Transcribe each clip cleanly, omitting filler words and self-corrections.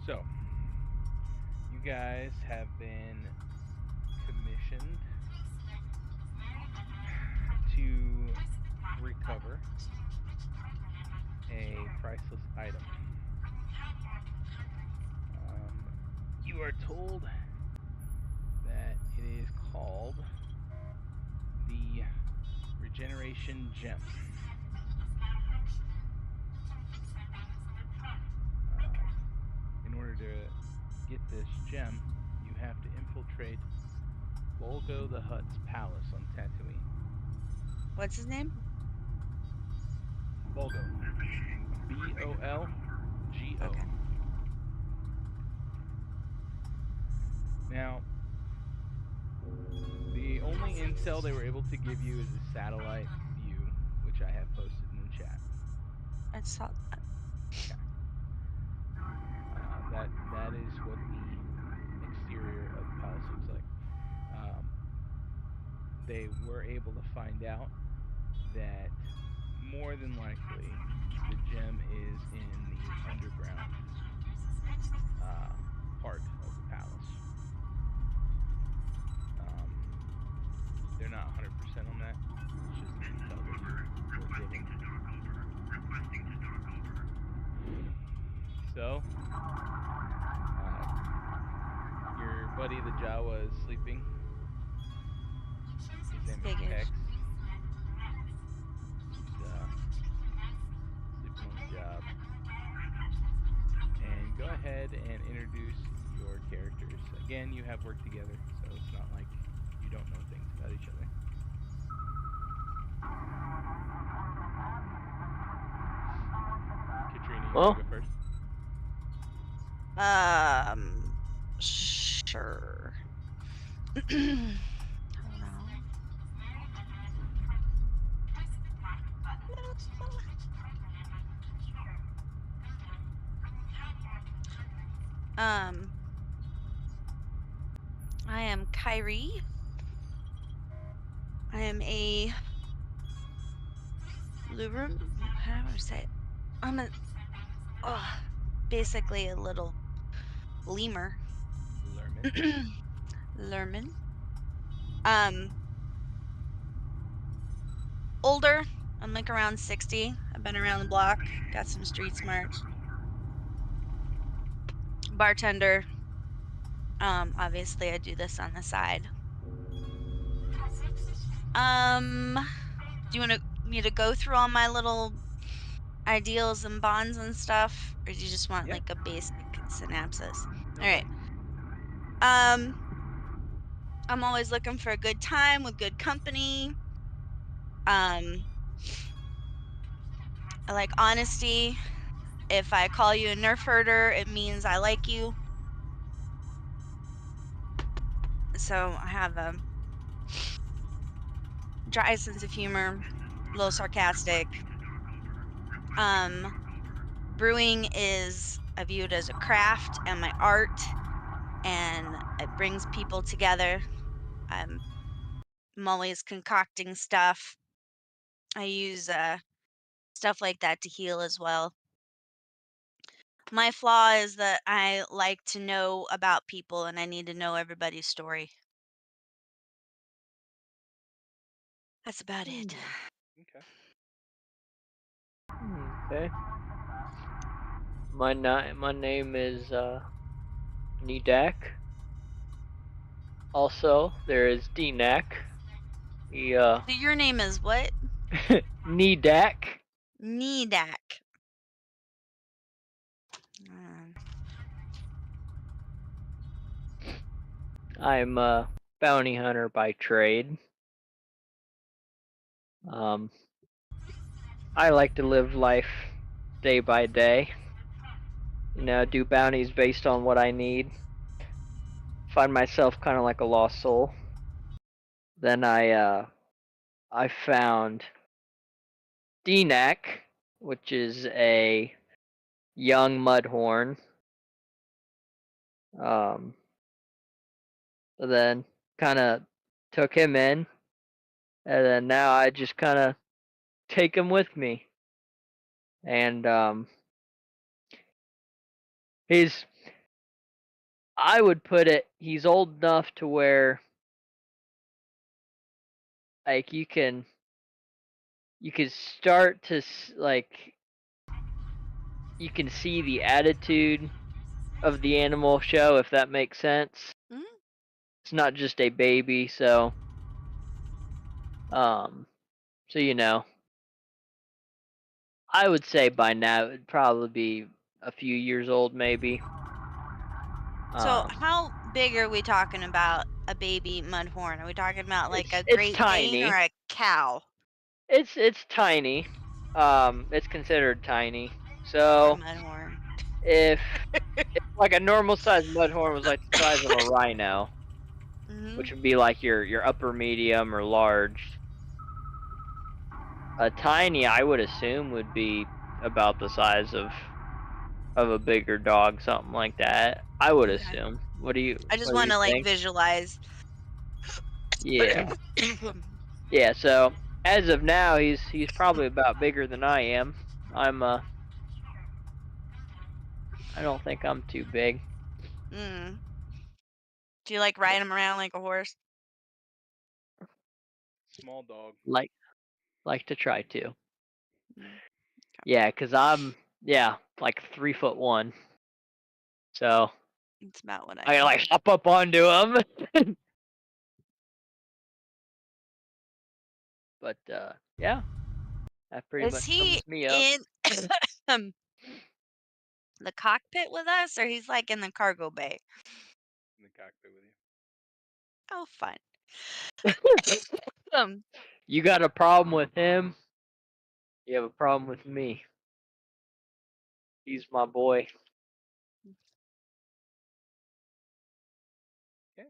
So, you guys have been commissioned to recover a priceless item. You are told that it is called the Regeneration Gem. In order to get this gem, you have to infiltrate Bolgo the Hutt's palace on Tatooine. What's his name? Bolgo. Bolgo. Okay. Now, the only intel they were able to give you is a satellite view, which I have posted in the chat. I saw that. Okay. That is what the exterior of the palace looks like. They were able to find out that more than likely the gem is in the underground part of the palace. They're not 100% on that. It's just an intel that we're given. So, your buddy the Jawa is sleeping. His name is Figured. Hex. He's sleeping on the job. And go ahead and introduce your characters. Again, you have worked together, so it's not like you don't know things about each other. Katrina, you want to go first? Sure. Hold on. I am Kyrie. I am a Lurum. How do I say it? I'm a basically a little lemur. Lerman. Lerman. Older. I'm like around 60. I've been around the block. Got some street smarts. Bartender. Obviously I do this on the side. Do you want me to go through all my little ideals and bonds and stuff, or do you just want like a basic synopsis? No All right. I'm always looking for a good time with good company. I like honesty. If I call you a nerf herder, it means I like you. So I have a dry sense of humor, a little sarcastic. Brewing is I view it as a craft and my art, and it brings people together. I'm always concocting stuff. I use stuff like that to heal as well. My flaw is that I like to know about people and I need to know everybody's story. That's about it. Okay. Okay. My name is Nidak. Also, there is Dnak. So your name is what? Nidak. Needak. I'm a bounty hunter by trade. I like to live life day by day. Do bounties based on what I need. Find myself kind of like a lost soul. Then I found Dnak, which is a young mudhorn. Then kind of took him in, and then now I just kind of take him with me. And he's I would put it. He's old enough to where like you can start to like you can see the attitude of the animal show, if that makes sense. Mhm. It's not just a baby, so um so I would say by now it would probably be a few years old maybe. So, Um how big are we talking about a baby mudhorn? Are we talking about like a it's Great Dane or tiny. a cow It's tiny. It's considered tiny. for a So mudhorn? if like a normal sized mudhorn was like the size of a rhino, Mhm. which would be like your upper medium or large. A tiny, I would assume, would be about the size of a bigger dog, something like that. I would Okay. assume. I just What do want you to like think? visualize. Yeah. Yeah, so as of now he's probably about bigger than I am. I'm I don't think I'm too big. Mm. Do you like ride him around like a horse? Small dog. Like like to try to. Mm, Yeah, cuz I'm like 3'1". So that's about what I I gotta am. like hop up onto him. But yeah, that pretty Is much he sums me up. in um, the cockpit with us, or he's like in the cargo bay? In the cockpit with you. Oh, fun. Um, You got a problem with him? You have a problem with me. He's my boy. Okay.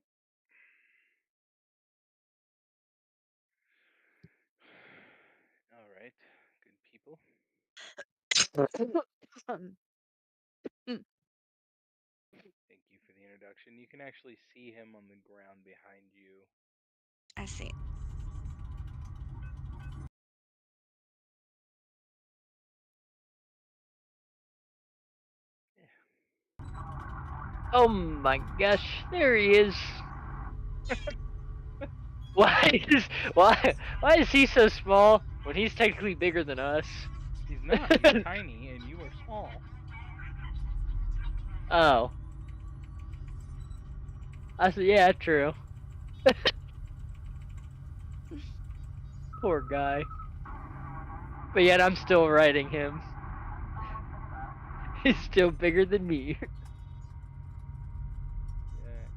All right. Good people. um, mm, Thank you for the introduction. You can actually see him on the ground behind you. I see. Yeah. Oh my gosh, there he is. Why is he so small when he's technically bigger than us? He's not. He's tiny, and you are small. Oh, I said yeah, true. Poor guy. But yet I'm still riding him. He's still bigger than me. Jack.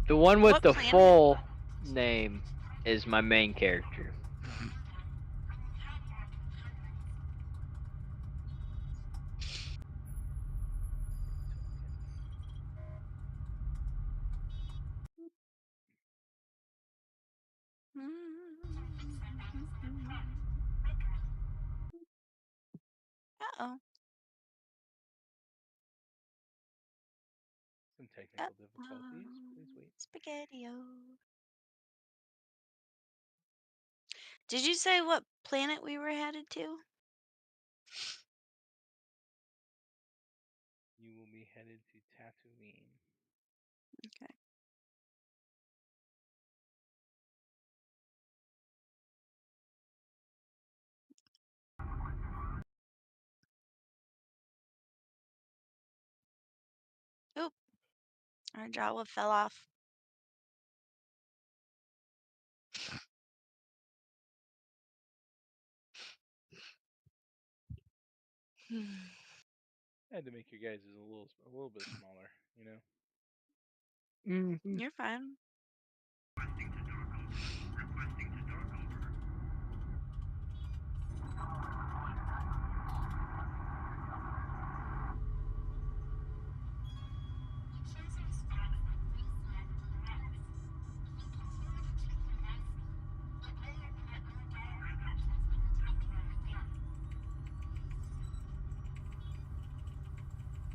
The one with What the planet? full name is my main character. Uh-oh. Some technical difficulties. Uh-oh. Please wait. Spaghetti-o. Did you say what planet we were headed to? You will be headed to Tatooine. Okay. Oop, our Jawa fell off. I had to make your guys a little bit smaller, you know. Hmm. You're fine.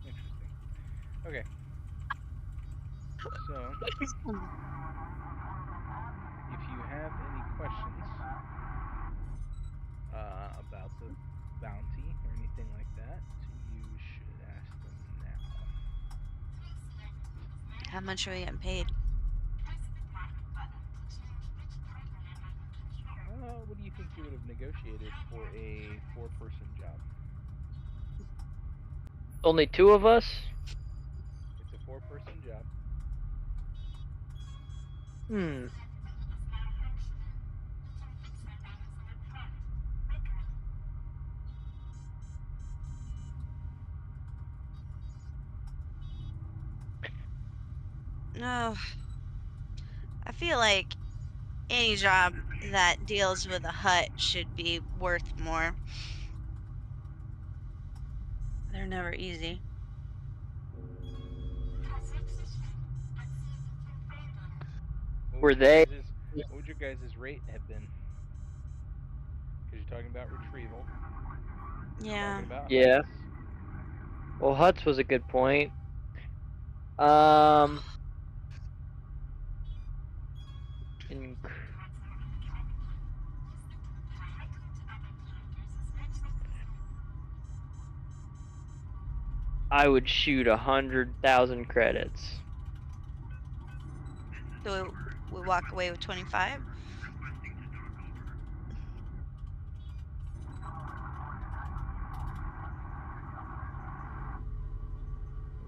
Interesting. Okay. So, if you have any questions about the bounty or How much are we getting paid? What do you think you would have negotiated for a 4-person job? Only 2 of us? It's a 4-person job. Hmm. No, I feel like any job that deals with a hut should be worth more. They're never easy. Were they? What would your guys' rate have been? Because you're talking about retrieval. Yeah. Talking about Yeah. huts. Well, huts was a good point. Um. In, I would shoot 100,000 credits. So we walk away with 25.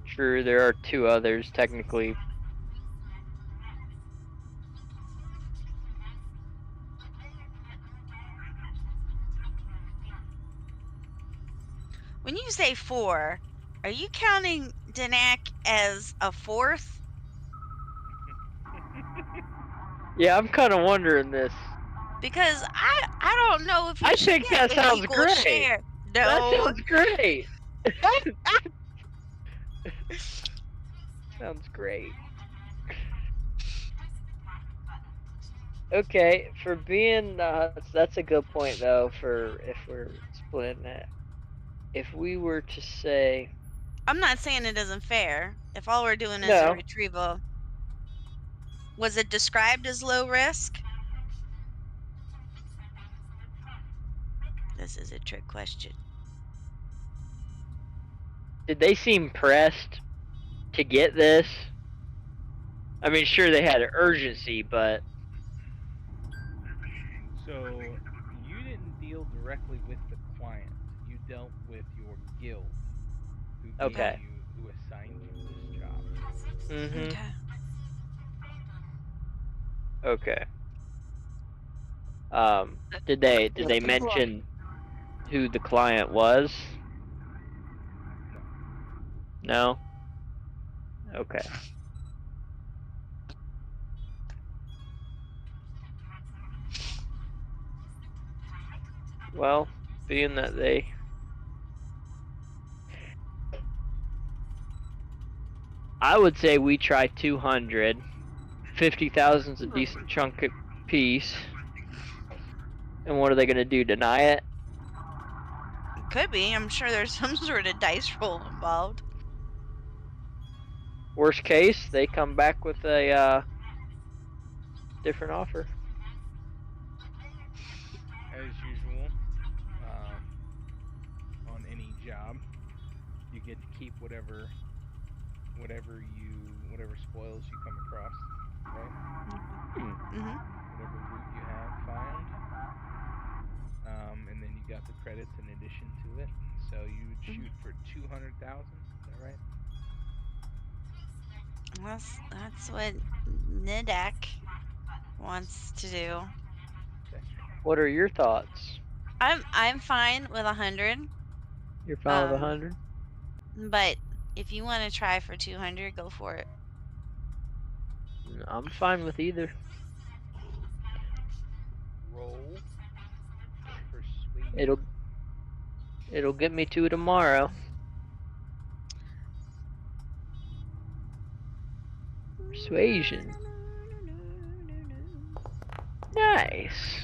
True, there are 2 others technically. When you say 4, are you counting Danak as a 4th? Yeah, I'm kind of wondering this. Because I don't know if I you should think get that an sounds equal great. share. That No. sounds great. Sounds great. Okay, for being that's a good point though. For if we're splitting it, if we were to say I'm not saying it isn't fair. If all we're doing is a no, retrieval, was it described as low risk? This is a trick question. did they seem pressed to get this? I mean, sure they had urgency, but So you didn't deal directly with the client. You dealt with your guild, who gave Okay. okay. you, who assigned you this job. Mhm. Okay. Okay. Did they mention who the client was? No. No. Okay. Well, being that I would say we try 200. 50,000's a decent chunk of piece. And what are they gonna do? Deny it? Could be. I'm sure there's some sort of dice roll involved. Worst case, they come back with a different offer. As usual, on any job, you get to keep whatever spoils you come across, right? Mhm. Whatever loot you have found, and then you got the credits in addition to it. So you would shoot for 200,000. Is that right? That's what Nidak wants to do. Okay. What are your thoughts? I'm fine with 100. You're fine with Um, 100? but if you want to try for 200, go for it. I'm fine with either. Roll persuasion. It'll get me to tomorrow. Persuasion. Nice.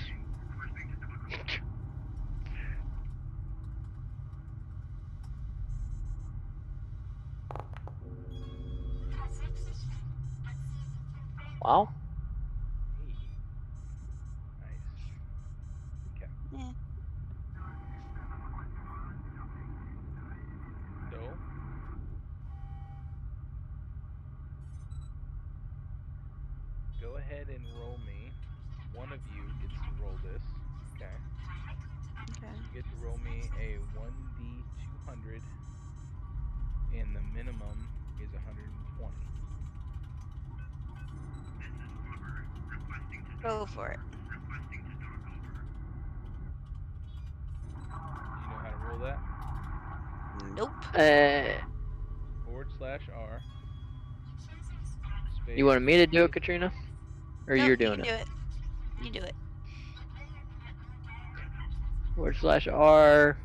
Wow. Hey, nice. Okay. Yeah. So ahead and roll me. One of you gets to roll this. Okay. Okay. You get to roll me a 1d200, and the minimum is 120. Go for it. Do you know how to roll that? Nope. /R. Space. You wanted me to do it, space. Katrina? Or Nope, you're you doing can it? do it. You do it. /R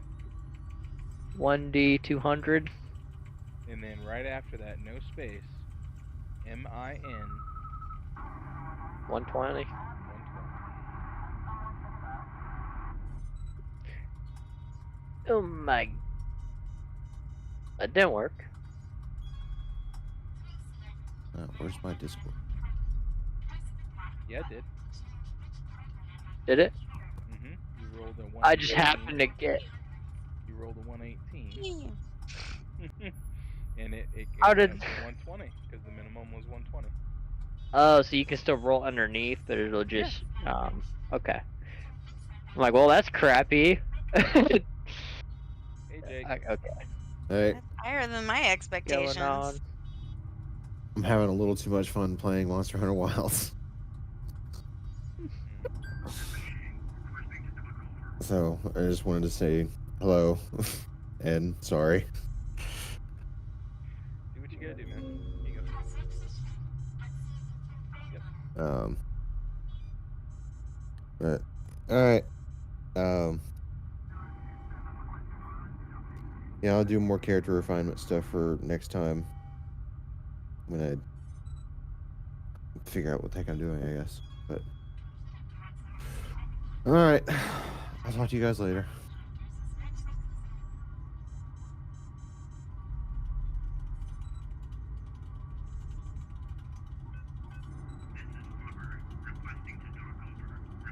1d200. And then right after that, no space. MIN 120. 120. Oh my. That didn't work. Where's my Discord? Yeah, it did. Did it? You rolled a 118. I just happened to get. You rolled a 118. Yeah. And it How went did? up to 120 because the minimum was 120. Oh, so you can still roll underneath, but it'll just. Yeah. Okay. I'm like, well, that's crappy. Hey, Jake. Okay. Hey, That's higher than my Going expectations. on. I'm having a little too much fun playing Monster Hunter Wilds. So I just wanted to say hello and sorry. Do what you gotta do, man. Here you go. But all right. Yeah, I'll do more character refinement stuff for next time when I figure out what the heck I'm doing, I guess. But all right, I'll talk to you guys later.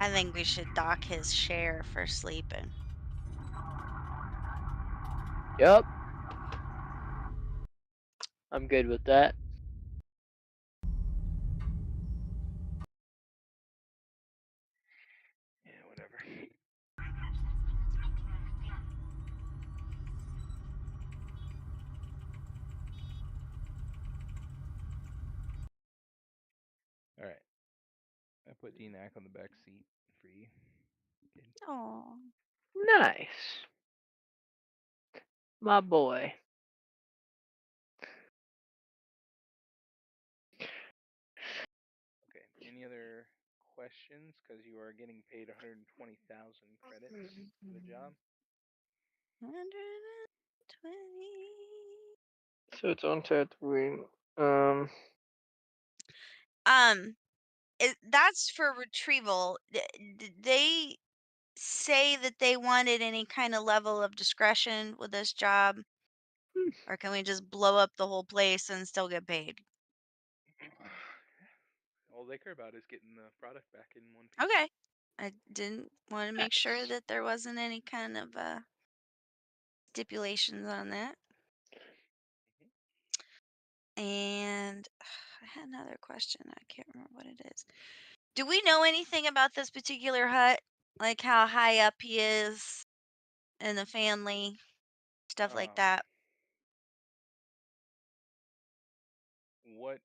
I think we should dock his share for sleeping. Yep. I'm good with that. Yeah, whatever. All right. I put DNAC on the back seat for you. Good. Oh. Nice. My boy. Okay. Any other questions? Because you are getting paid 120,000 credits for the job. 120. So it's on Tatooine. That's for retrieval. Did they say that they wanted any kind of level of discretion with this job? Or can we just blow up the whole place and still get paid? All they care about is getting the product back in one piece. Okay. I didn't want to make sure Nice. that there wasn't any kind of stipulations on that. And I had another question. I can't remember what it is. Do we know anything about this particular hut? Like how high up he is in the family, stuff like Um, that? what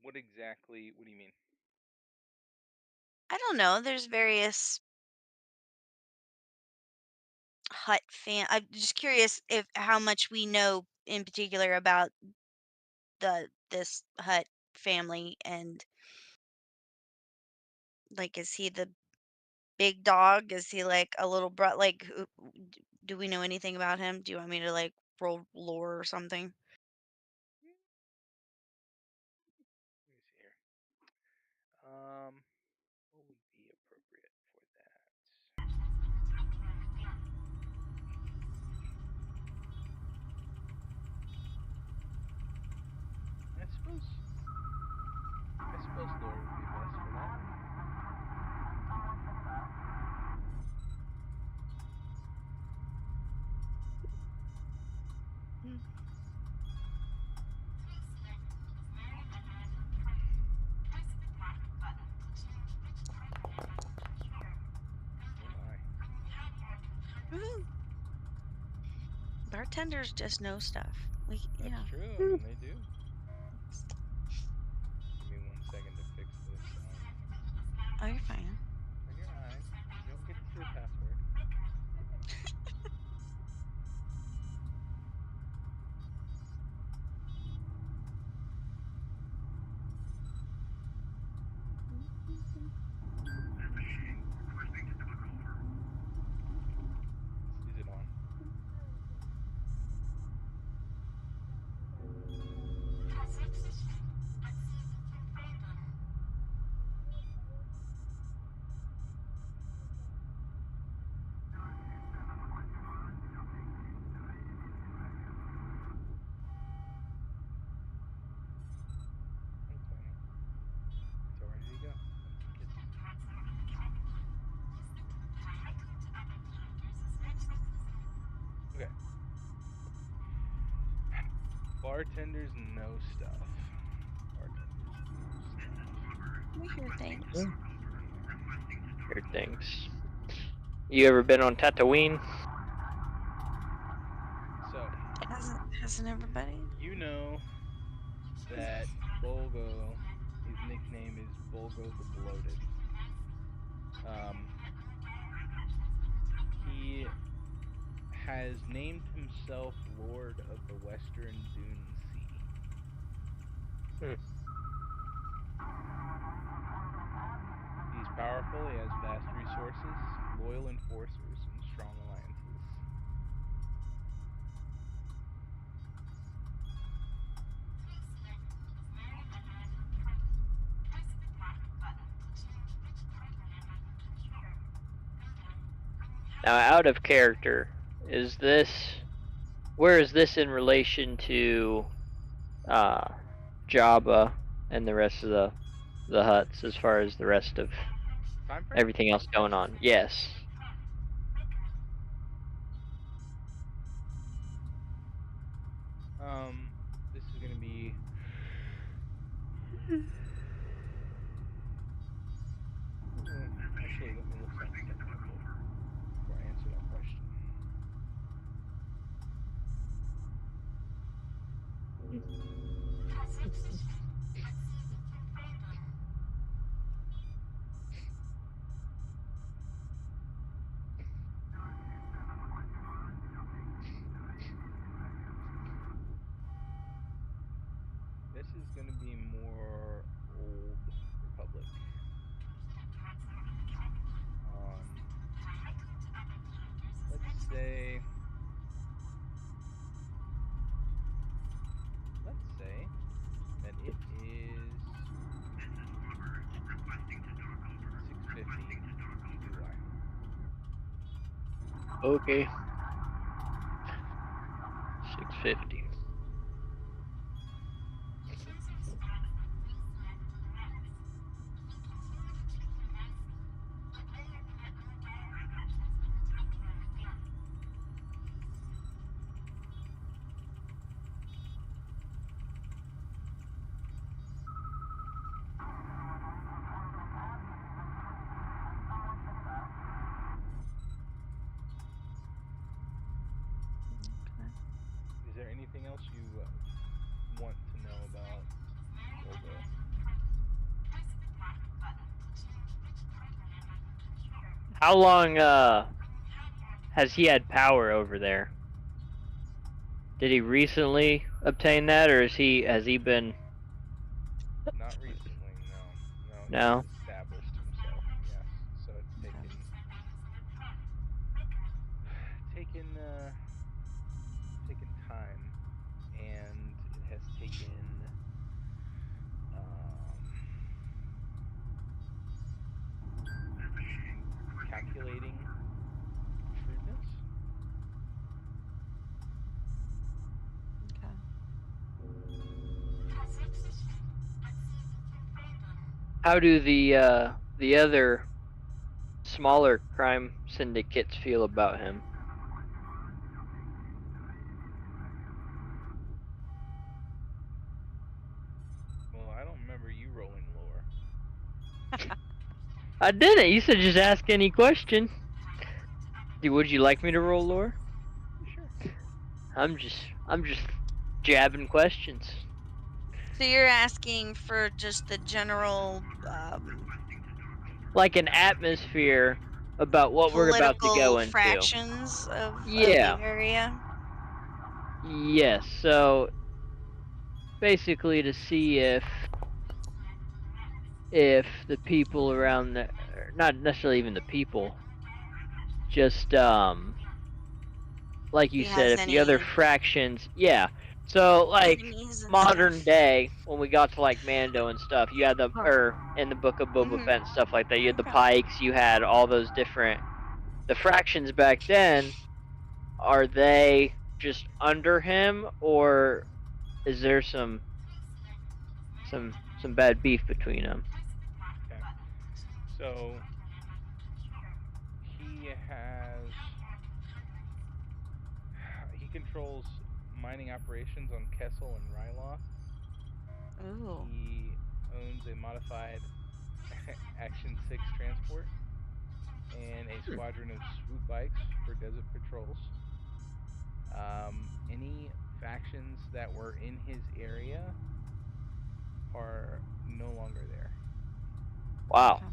what exactly? What do you mean? I don't know. There's various hut I'm just curious if how much we know in particular about this hut family and like is he the big dog? Is he like a little like do we know anything about him? Do you want me to like roll lore or something? Let me see here. What would be appropriate for that? I suppose lore would be best for that. Mm. Bartenders just know stuff. That's Yeah. true. I mean, they do. Give me 1 second to fix this. Oh, you're fine. Turn your eyes. You don't get to see the password. Is it on? Thanks, Fanny. It's all ready to go. Okay. Bartenders know stuff. We hear things. Weird things. You ever been on Tatooine? So, Hasn't everybody? you know that Bolgo, his nickname is Bolgo the Bloated. He has named himself Lord of the Western Dune Sea. He's powerful, he has vast resources, loyal enforcers, and strong alliances. Now, out of character, is this... Where is this in relation to Jabba and the rest of the Hutts, as far as the rest of Time frame? everything else going on? Yes. This is gonna be actually, let me look something up before I answer that question. This is gonna be more old Republic. Let's say that it is 650 UI. Okay. 650. Is there anything else you want to know about Volgo? How long has he had power over there? Did he recently obtain that, or has he been? Not recently, no. No. He's established himself, yes. So it's taken time, and it has taken calculating shrewdness. Okay. How do the other smaller crime syndicates feel about him? Well, I don't remember you rolling lore. I didn't. You said just ask any question. Would you like me to roll lore? Sure. I'm just jabbing questions. So you're asking for just the general Like an atmosphere about what we're about to political go into. fractions of the Yeah. area. Yes. So basically to see if the people around the, or not necessarily even the people, just like you He said, has if the other any fractions, yeah. So like enemies and modern stuff. day, when we got to like Mando and stuff, you had the, Oh. or in the book of Boba Mhm. Fett and stuff like that, you had the Okay. Pikes, you had all those different the fractions back then. Are they just under him, or is there some bad beef between them? Okay. So he has he controls mining operations on Kessel and Ryloth. Ooh. He owns a modified Action 6 transport and a Hmm. squadron of swoop bikes for desert patrols. Any factions that were in his area are no longer there. Wow, Okay.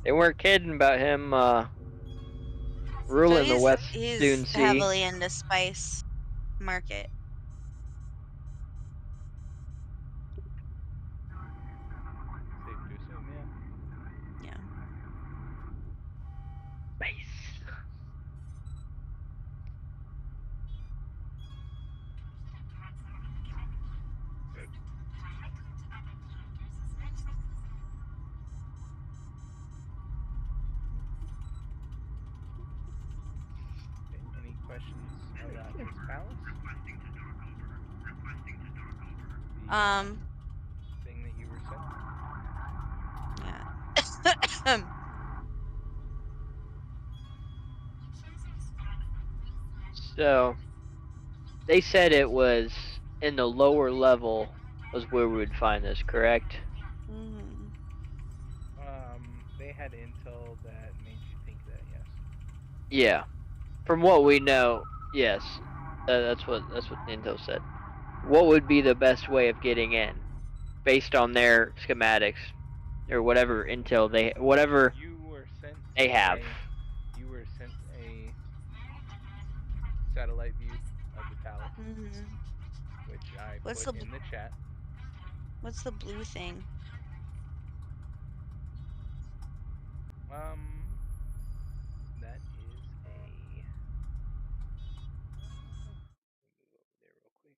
they weren't kidding about him So ruling the West Dune he's Sea. heavily into spice market. Safe to assume, yeah. Yeah. Space. Okay. Any questions about his palace? The Um. thing that you were sent? Yeah. So they said it was in the lower level was where we would find this, correct? Mhm. They had intel that made you think that, yes. Yeah. From what we know, yes. That's what Intel said. What would be the best way of getting in, based on their schematics, or whatever intel they, whatever You were sent they have? a you were sent a satellite view of the palace, Mhm. which I What's put the in the chat. what's the blue thing? Um, that is a. Let me move over there real quick.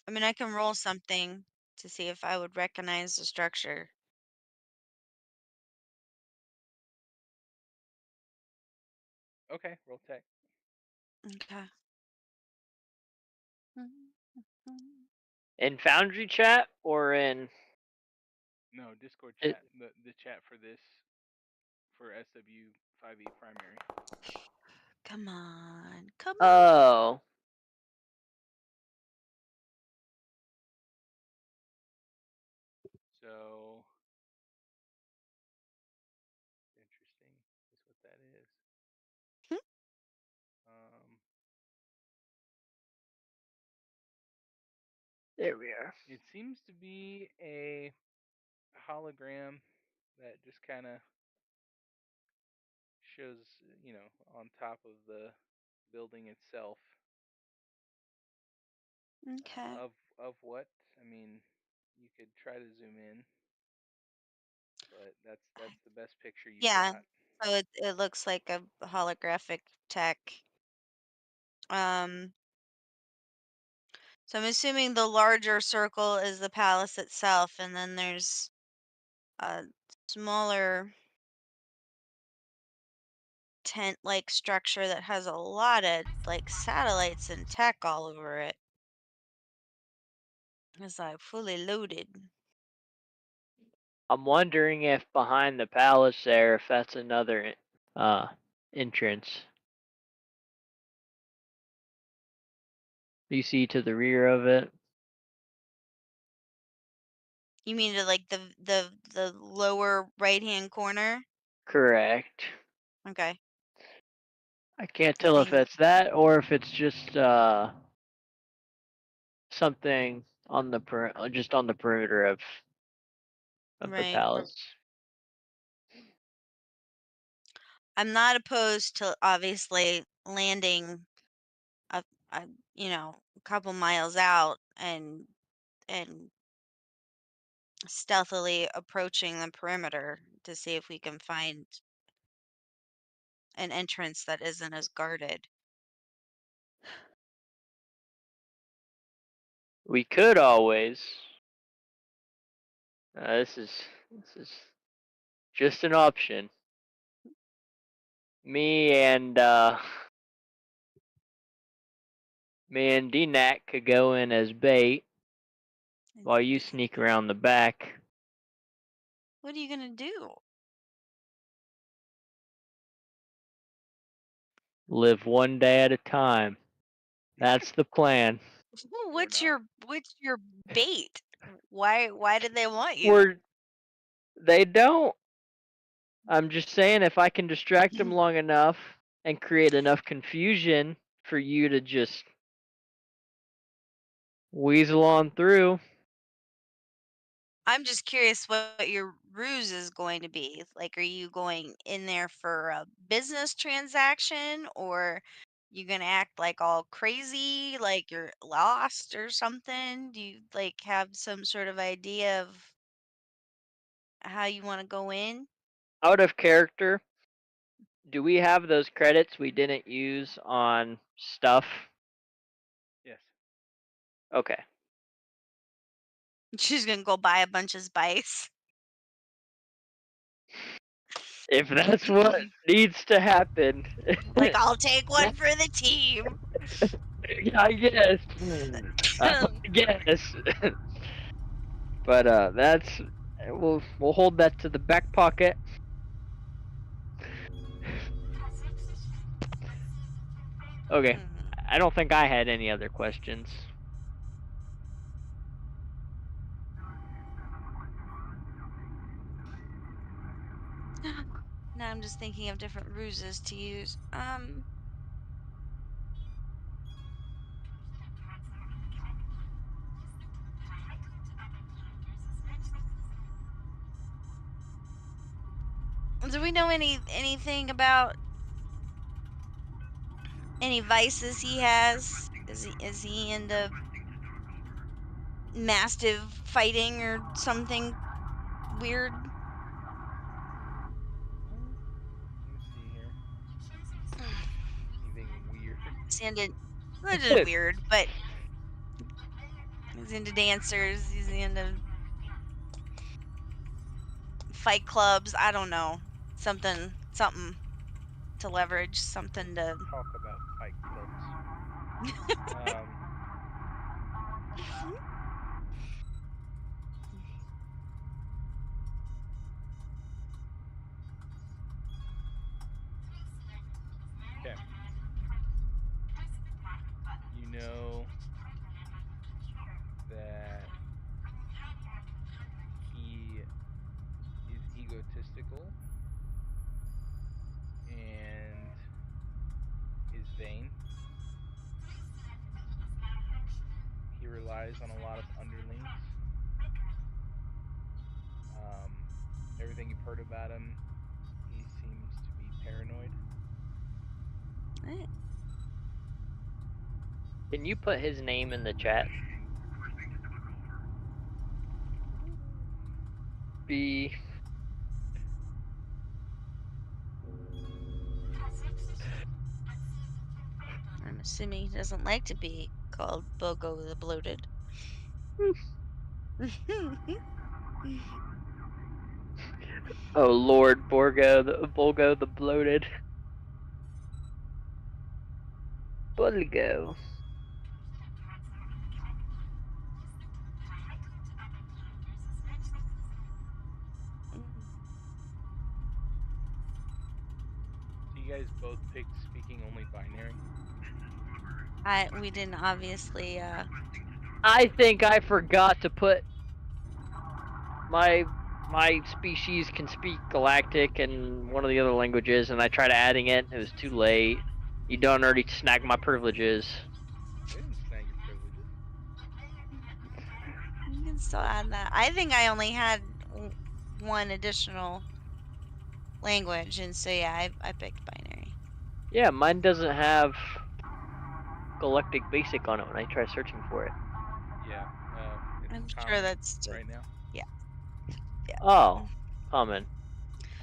I mean, I can roll something to see if I would recognize the structure. Okay, roll tech. Okay. Mhm. In Foundry chat or in No, Discord it? chat. The chat for this for SW5E primary. Come on. Come on. Oh, So interesting is what that is. Um, there we are. it seems to be a hologram that just kind of shows, on top of the building itself. Okay. Of what? I mean, you could try to zoom in, but that's the best picture you've Yeah. got. So it looks like a holographic tech. Um, so I'm assuming the larger circle is the palace itself, and then there's a smaller tent-like structure that has a lot of like satellites and tech all over it. It's like fully loaded. I'm wondering if behind the palace there, if that's another entrance. You see to the rear of it? You mean to like the lower right-hand corner? Correct. Okay. I can't I tell if think that's that or if it's just something on the just on the perimeter of the right. palace. I'm not opposed to obviously landing a, a a couple miles out and stealthily approaching the perimeter to see if we can find an entrance that isn't as guarded. We could always. This is just an option. Me and me and DNAC could go in as bait while you sneak around the back. What are you gonna do? Live one day at a time. That's the plan. What's your bait? Why did they want you? They don't. I'm just saying if I can distract them long enough and create enough confusion for you to just weasel on through. I'm just curious what your ruse is going to be. Like, are you going in there for a business transaction, or you gonna act like all crazy, like you're lost or something? Do you like have some sort of idea of how you want to go in? Out of character, do we have those credits we didn't use on stuff? Yes. Okay. She's gonna go buy a bunch of spice. If that's what needs to happen. Like, I'll take one for the team. I guess. I guess. But that's we'll hold that to the back pocket. Okay. Hmm. I don't think I had any other questions. Now I'm just thinking of different ruses to use. Do we know anything about any vices he has? Is he into mastiff fighting or something weird? Let me see here. Anything weird? Is he into not just weird, but he's into dancers, he's into fight clubs, I don't know. Something to leverage, something Let's to talk about fight clubs. Okay. You know that he is egotistical and is vain. He relies on a lot of underlings. Um, Everything you've heard about him, he seems to be paranoid. Right. Can you put his name in the chat? B. I'm assuming he doesn't like to be called Bogo the Bloated. Oh Lord, Bolgo the bloated. Bolgo. you guys both picked speaking only binary? We didn't obviously. I think I forgot to put my species can speak Galactic and one of the other languages, and I tried adding it. It was too late. You done already snagged my privileges. I didn't snag your privileges. You can still add that. I think I only had one additional language, and so yeah, I picked binary. Yeah, mine doesn't have Galactic Basic on it when I try searching for it. Yeah, it's I'm common sure that's just, right now. yeah. Oh, common.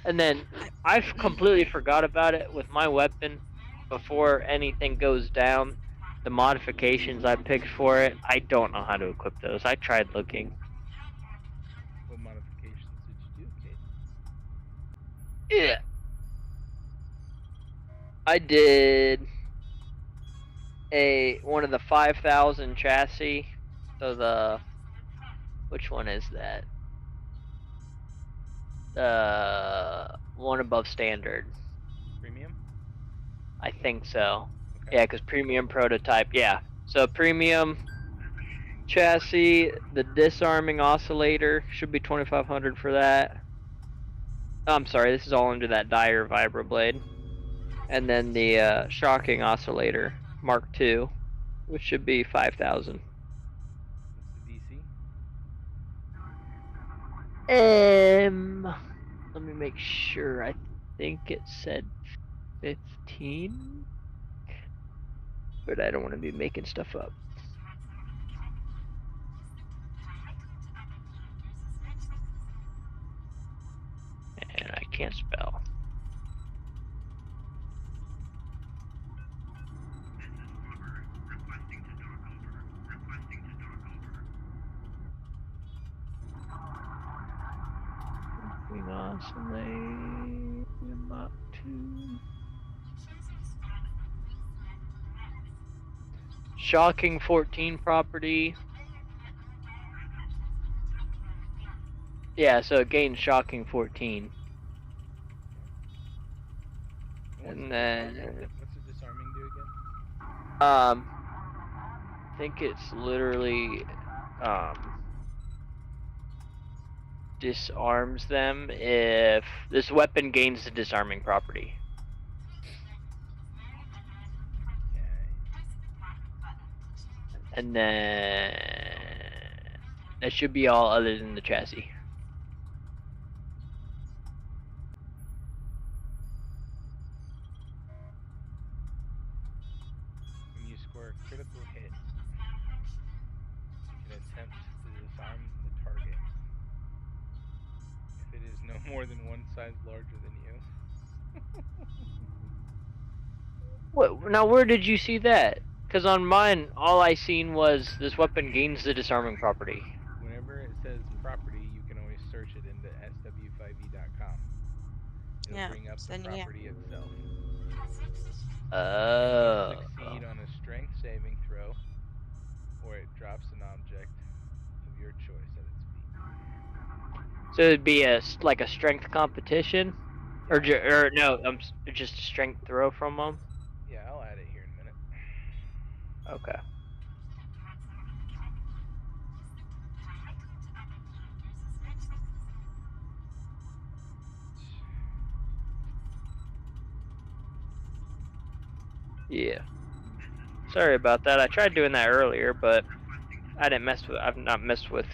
And then I completely forgot about it with my weapon. Before anything goes down, the modifications I picked for it, I don't know how to equip those. I tried looking. What modifications did you do, Kate? Yeah. I did one of the 5,000 chassis. So which one is that? One above standard. Premium? I think so. Okay. Yeah, because premium prototype. Yeah. So premium chassis, the disarming oscillator should be 2,500 for that. Oh, I'm sorry, this is all under that dire vibroblade. And then the shocking oscillator Mark II, which should be 5,000. What's the DC? Let me make sure. I think it said 15, but I don't want to be making stuff up. And I can't spell. Oscillate Mark II. Shocking 14 property. Yeah, so it gains shocking 14. And then What's the disarming do again? I think it's literally disarms them if this weapon gains the disarming property. Okay. And then that should be all other than the chassis. When you score a critical hit, you can attempt to disarm the target. If it is no more than one size larger than you. What? Now, where did you see that? Because on mine, all I seen was this weapon gains the disarming property. Whenever it says property, you can always search it into sw5e.com. It'll Yeah. bring up So the then, yeah. property itself. You must Oh. succeed on a strength saving throw, or it drops an object of your choice at its feet. So it'd be like a strength competition, or no, just a strength throw from them. Yeah, I'll add it here in a minute. Okay. Yeah. Sorry about that. I tried doing that earlier, but I've not messed with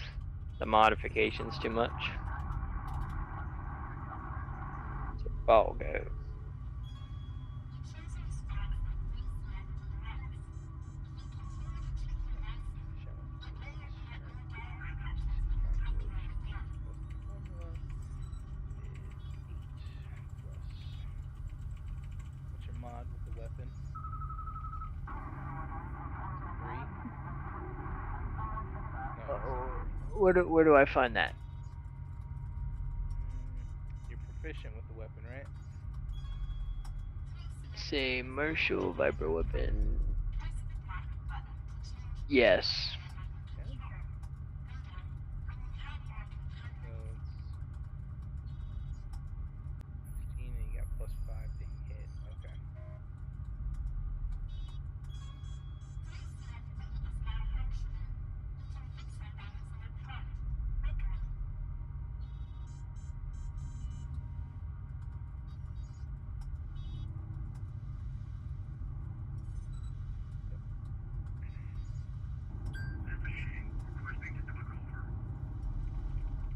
the modifications too much. So ball go. What's your mod with the weapon? 3? No, Where do I find that? you're proficient with the weapon, right? Say Martial Vibro Weapon. Yes. Okay. So it's 16 and you got +5 to hit. Okay.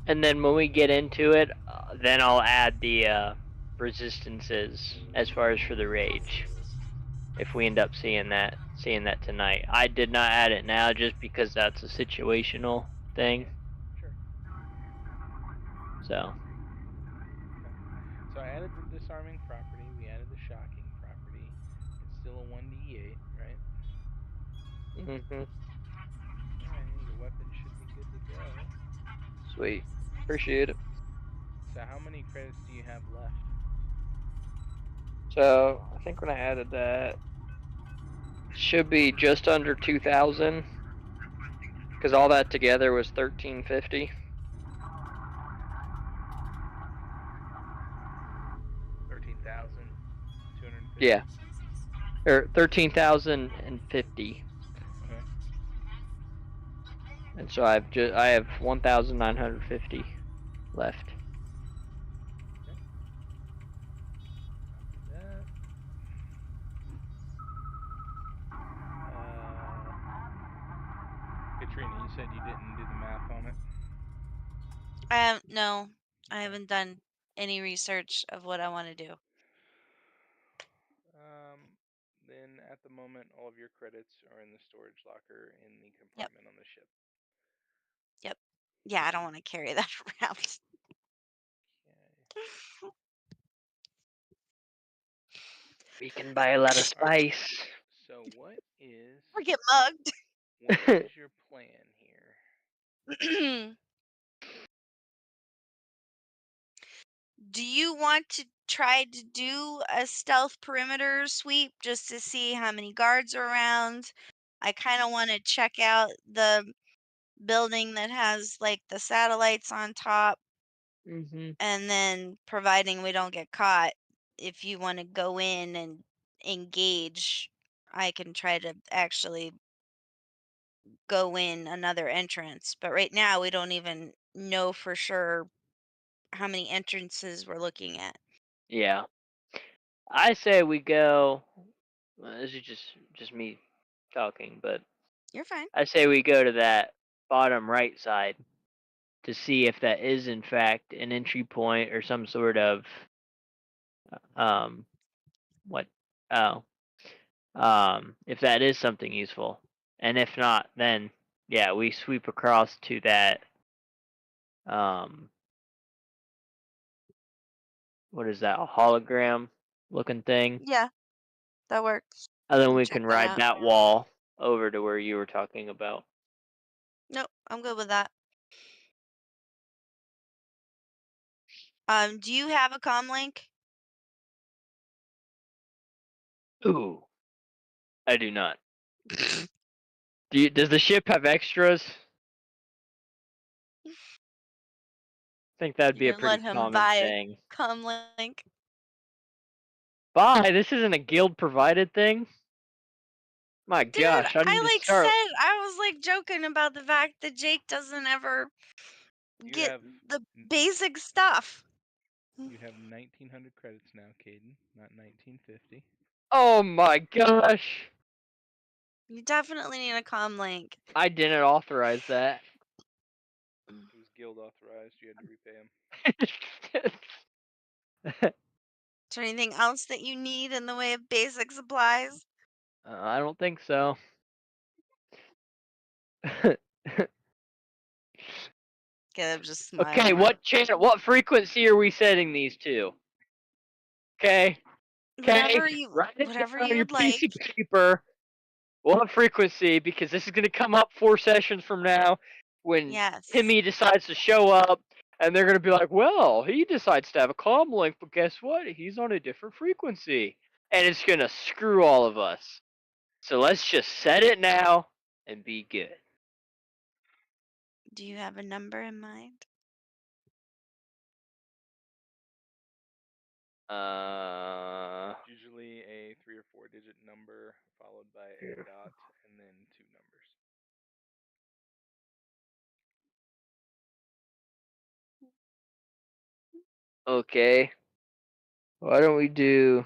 And then when we get into it, then I'll add the resistances as far as for the rage. If we end up seeing that tonight, I did not add it now just because that's a situational thing. Sure. So. So I added the disarming property. We added the shocking property. It's still a 1d8, right? Mhm. Alright, your weapon should be good to go. Sweet. Appreciate it. So how many credits do you have left? So I think when I added that, should be just under 2,000, because all that together was 1,350. 13,250. Yeah, or 13,050. Okay. And so I have 1,950 left. Okay. Copy that. Katrina, you said you didn't do the math on it. No, I Okay. haven't done any research of what I want to do. Then at the moment, all of your credits are in the storage locker in the Yep. compartment on the ship. Yep. Yeah, I don't want to carry that around. Okay. We can buy a lot of All right. So So what is Or get mugged. your plan here? Do you want to try to do a stealth perimeter sweep just to see how many guards are around? I kind of want to check out the building that has like the satellites on top, Mhm. and then providing we don't get caught, if you want to go in and engage, I can try to actually go in another entrance. But right now, we don't even know for sure how many entrances we're looking at. Yeah. I say we go. Well, this is just me talking, but You're fine. I say we go to that bottom right side to see if that is in fact an entry point or some sort of um what oh if that is something useful. And if not, then yeah, we sweep across to that um what is that, a hologram looking thing? Yeah, that works. And We then can we check can that ride out. that wall over to where you were talking about. Nope, I'm good with that. Do you have a comm link? Ooh, I do not. Does the ship have extras? I think that'd be You're a gonna pretty let him common buy a thing. comm link? Bye. This isn't a guild provided thing. My Dude, gosh, I need to I like start. said, I was like joking about the fact that Jake doesn't ever You get have the basic stuff. you have 1,900 credits now, Caden, not 1,950. Oh my gosh. You definitely need a comm link. I didn't authorize that. It was guild authorized. You had to repay him. Is there anything else that you need in the way of basic supplies? I don't think so. Okay, I'm just Okay, smiling. what channel? What frequency are we setting these to? Okay, okay. Write it Whatever down on you your would piece like. of paper. What frequency? Because this is going to come up 4 sessions from now when Yes. Timmy decides to show up, and they're going to be like, "Well, he decides to have a comm link, but guess what? He's on a different frequency," and it's going to screw all of us. So let's just set it now and be good. Do you have a number in mind? Usually a 3 or 4 digit number followed by a dot and then 2 numbers. Okay. Why don't we do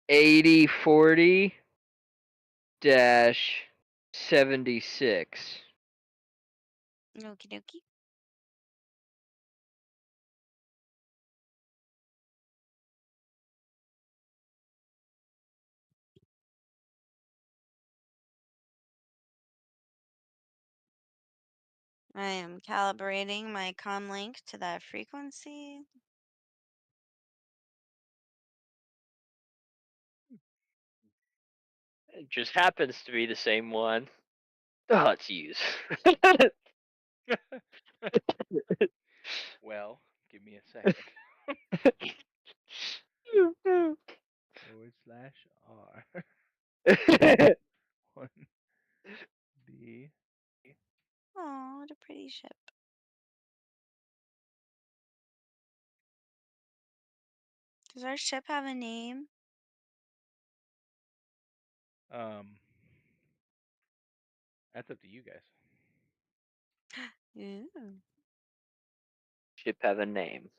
8040 dash 76. Okie dokie. I am calibrating my comlink to that frequency. It just happens to be the same one the Huts use. Well, give me a second. /R 1B. Oh, what a pretty ship. Does our ship have a name? That's up to you guys. Ooh. Ship have a name.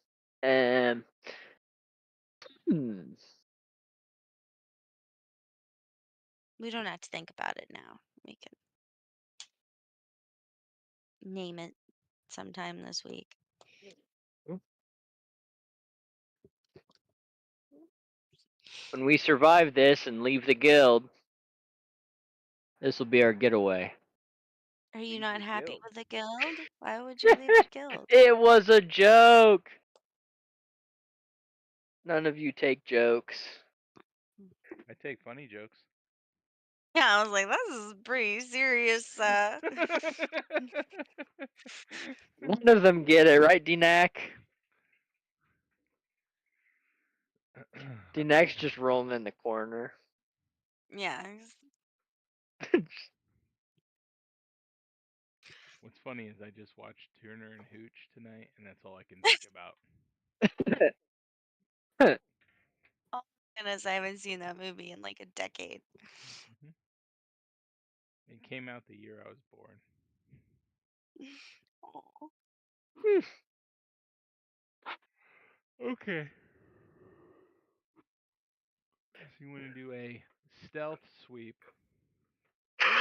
Um. Hmm. We don't have to think about it now. We can name it sometime this week. When we survive this and leave the guild, this will be our getaway. Are you Leave not the happy guild. with the guild? Why would you leave the guild? It was a joke. None of you take jokes. I take funny jokes. Yeah, I was like, this is pretty serious. None of them get it, right, DNAC? DNAC's just rolling in the corner. Yeah. What's funny is I just watched Turner and Hooch tonight, and that's all I can think about. Oh my goodness, I haven't seen that movie in like a decade. Hmm. It came out the year I was born. Aw. Okay. So you want to do a stealth sweep?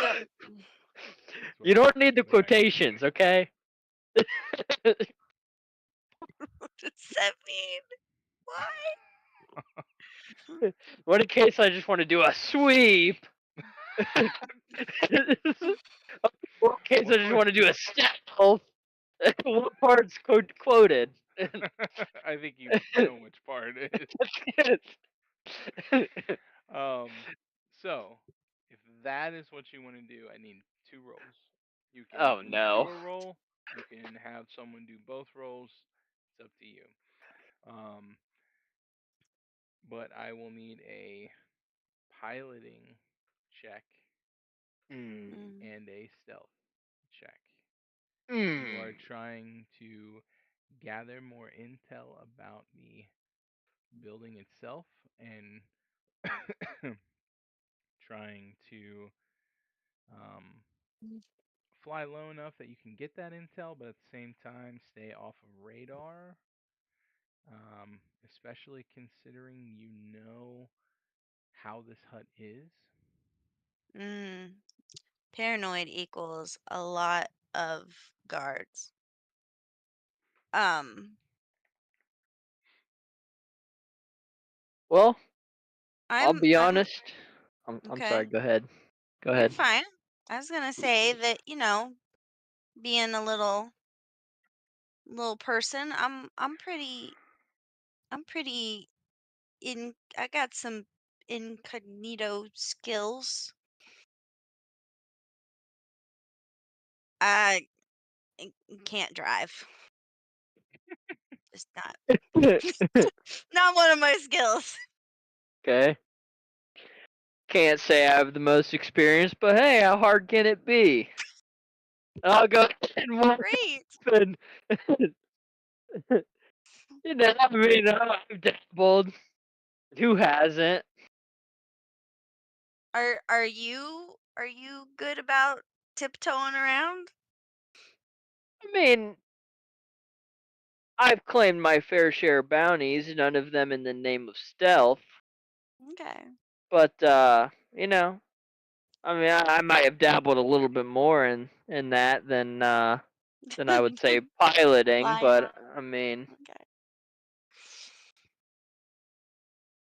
Yep. That's what You I don't want need to the do. quotations, okay? What does that mean? Why? What in case I just want to do a sweep? What in case I just want to do a stealth? What part's quoted? I think you know which part it is. So if that is what you want to do, I need 2 rolls. You Oh can do no. a roll. You can have someone do both rolls. It's up to you. But I will need a piloting check Mm. Mm. and a stealth check. You Mm. are trying to gather more intel about the building itself and trying to um, fly low enough that you can get that intel, but at the same time stay off of radar. Especially considering you know how this hut is. Mm. Paranoid equals a lot of guards. Um, Well, I'll I'm be I'm honest. I'm okay. sorry. Go ahead. Go You're ahead. fine. I was gonna say that, being a little person, I'm pretty I got some incognito skills. I can't drive. It's not not one of my skills. Okay. Can't say I have the most experience, but hey, how hard can it be? I'll go ahead and walk Great. up and I mean, I've dabbled. Who hasn't? Are you good about tiptoeing around? I mean, I've claimed my fair share of bounties, none of them in the name of stealth. Okay. But you know, I mean, I might have dabbled a little bit more in that than I would say piloting, Flying. but I mean, Okay.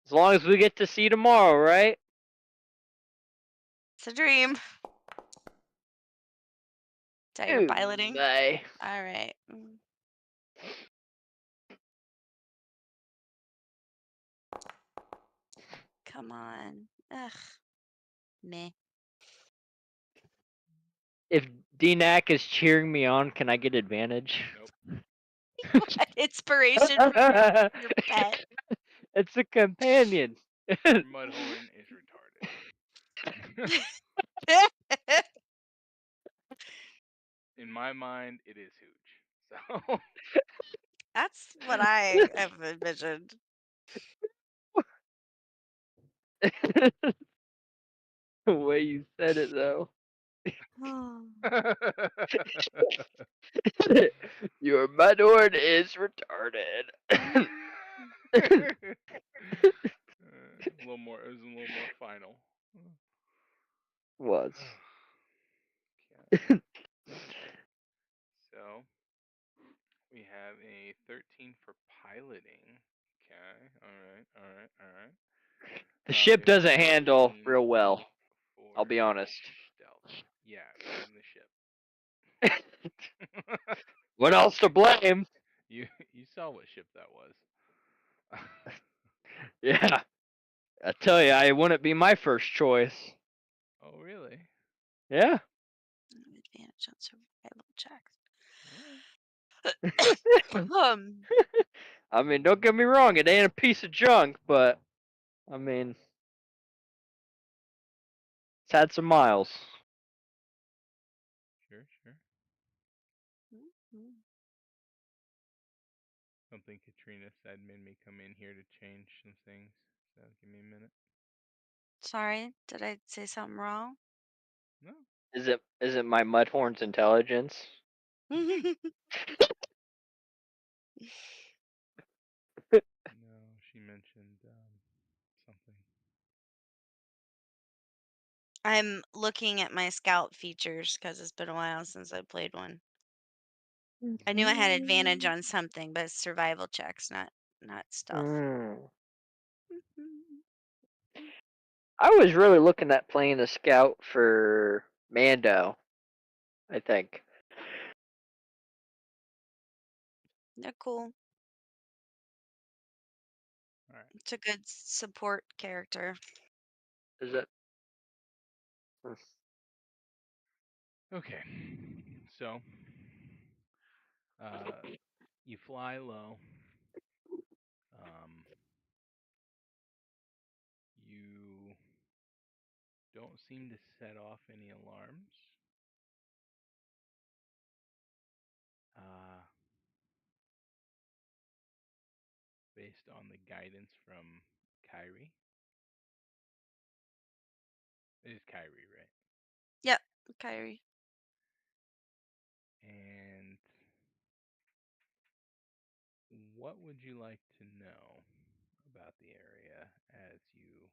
as long as we get to see tomorrow, right? It's a dream. Is that your piloting? Bye. All right. Come on. Ugh. Meh. If DNAC is cheering me on, can I get advantage? Nope. What inspiration from your pet? It's a companion. Your Mudhorn is retarded. In my mind, it is Hooch. So That's what I have envisioned. The way you said it, though. Your mudhorn is retarded. a little more. It was a little more final. Was. Okay. So we have a 13 for piloting. Okay. All right. All right. All right. The We ship have a doesn't handle 14 real well. for I'll be honest. stealth. Yeah. Blame the ship. What else to blame? you saw what ship that was. Yeah. I tell you, I wouldn't be my first choice. Oh really? Yeah. Advantage on survival checks. Alright. I mean, don't get me wrong, it ain't a piece of junk, but I mean, it's had some miles. Sure, sure. Something Katrina said made me come in here to change some things. So give me a minute. Sorry, did I say something wrong? No, Is it my mudhorn's intelligence? no. She mentioned something. I'm looking at my scout features because it's been a while since I played one. I knew I had advantage on something, but it's survival checks, not stealth. Mm. I was really looking at playing the scout for Mando, I think. They're cool. All right. It's a good support character. Is it? Okay. So, you fly low. Um, you don't seem to set off any alarms. Uh, based on the guidance from Kyrie. It is Kyrie, right? Yep, Kyrie. And what would you like to know about the area as you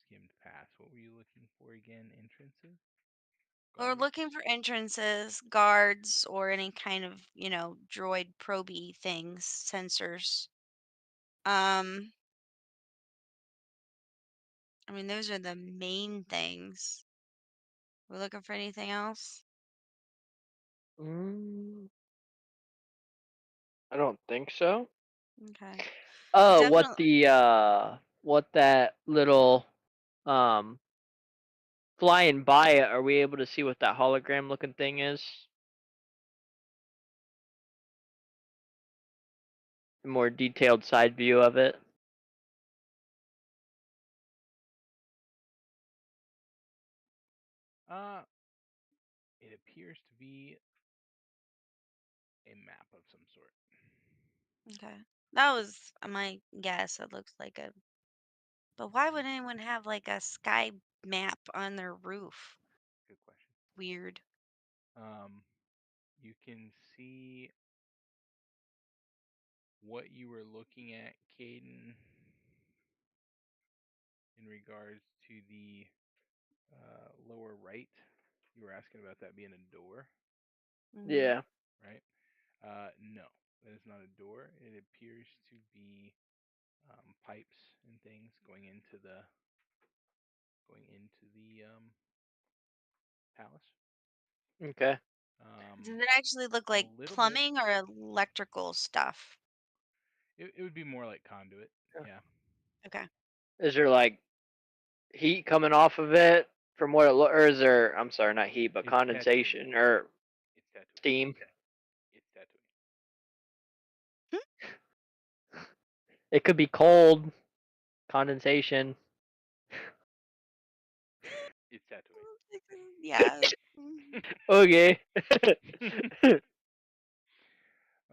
skimmed past? What were you looking for again? Entrances? We're Guards? looking for entrances, guards, or any kind of, droid proby things, sensors. Um, I mean, those are the main things. We're looking for anything else? Mm, I don't think so. Okay. Oh, Definitely. what that little um flying by it, are we able to see what that hologram looking thing is? A more detailed side view of it. Uh, it appears to be a map of some sort. Okay. That was my guess. It looks like a. But why would anyone have like a sky map on their roof? Good question. Weird. You can see what you were looking at, Caden, in regards to the lower right. You were asking about that being a door, Hmm. Yeah. right? No, that is not a door. It appears to be pipes and things going into the palace. Okay. Does Um, it actually look a like little bit. plumbing or electrical stuff? It would be more like conduit. Yeah, Okay. Is there like heat coming off of it from what it or is there? I'm sorry, not heat, but it's Tatooine. condensation or It's Tatooine. steam. It's Tatooine. Hmm? It could be cold, condensation. It's Tatooine. Yeah. Mm. Okay.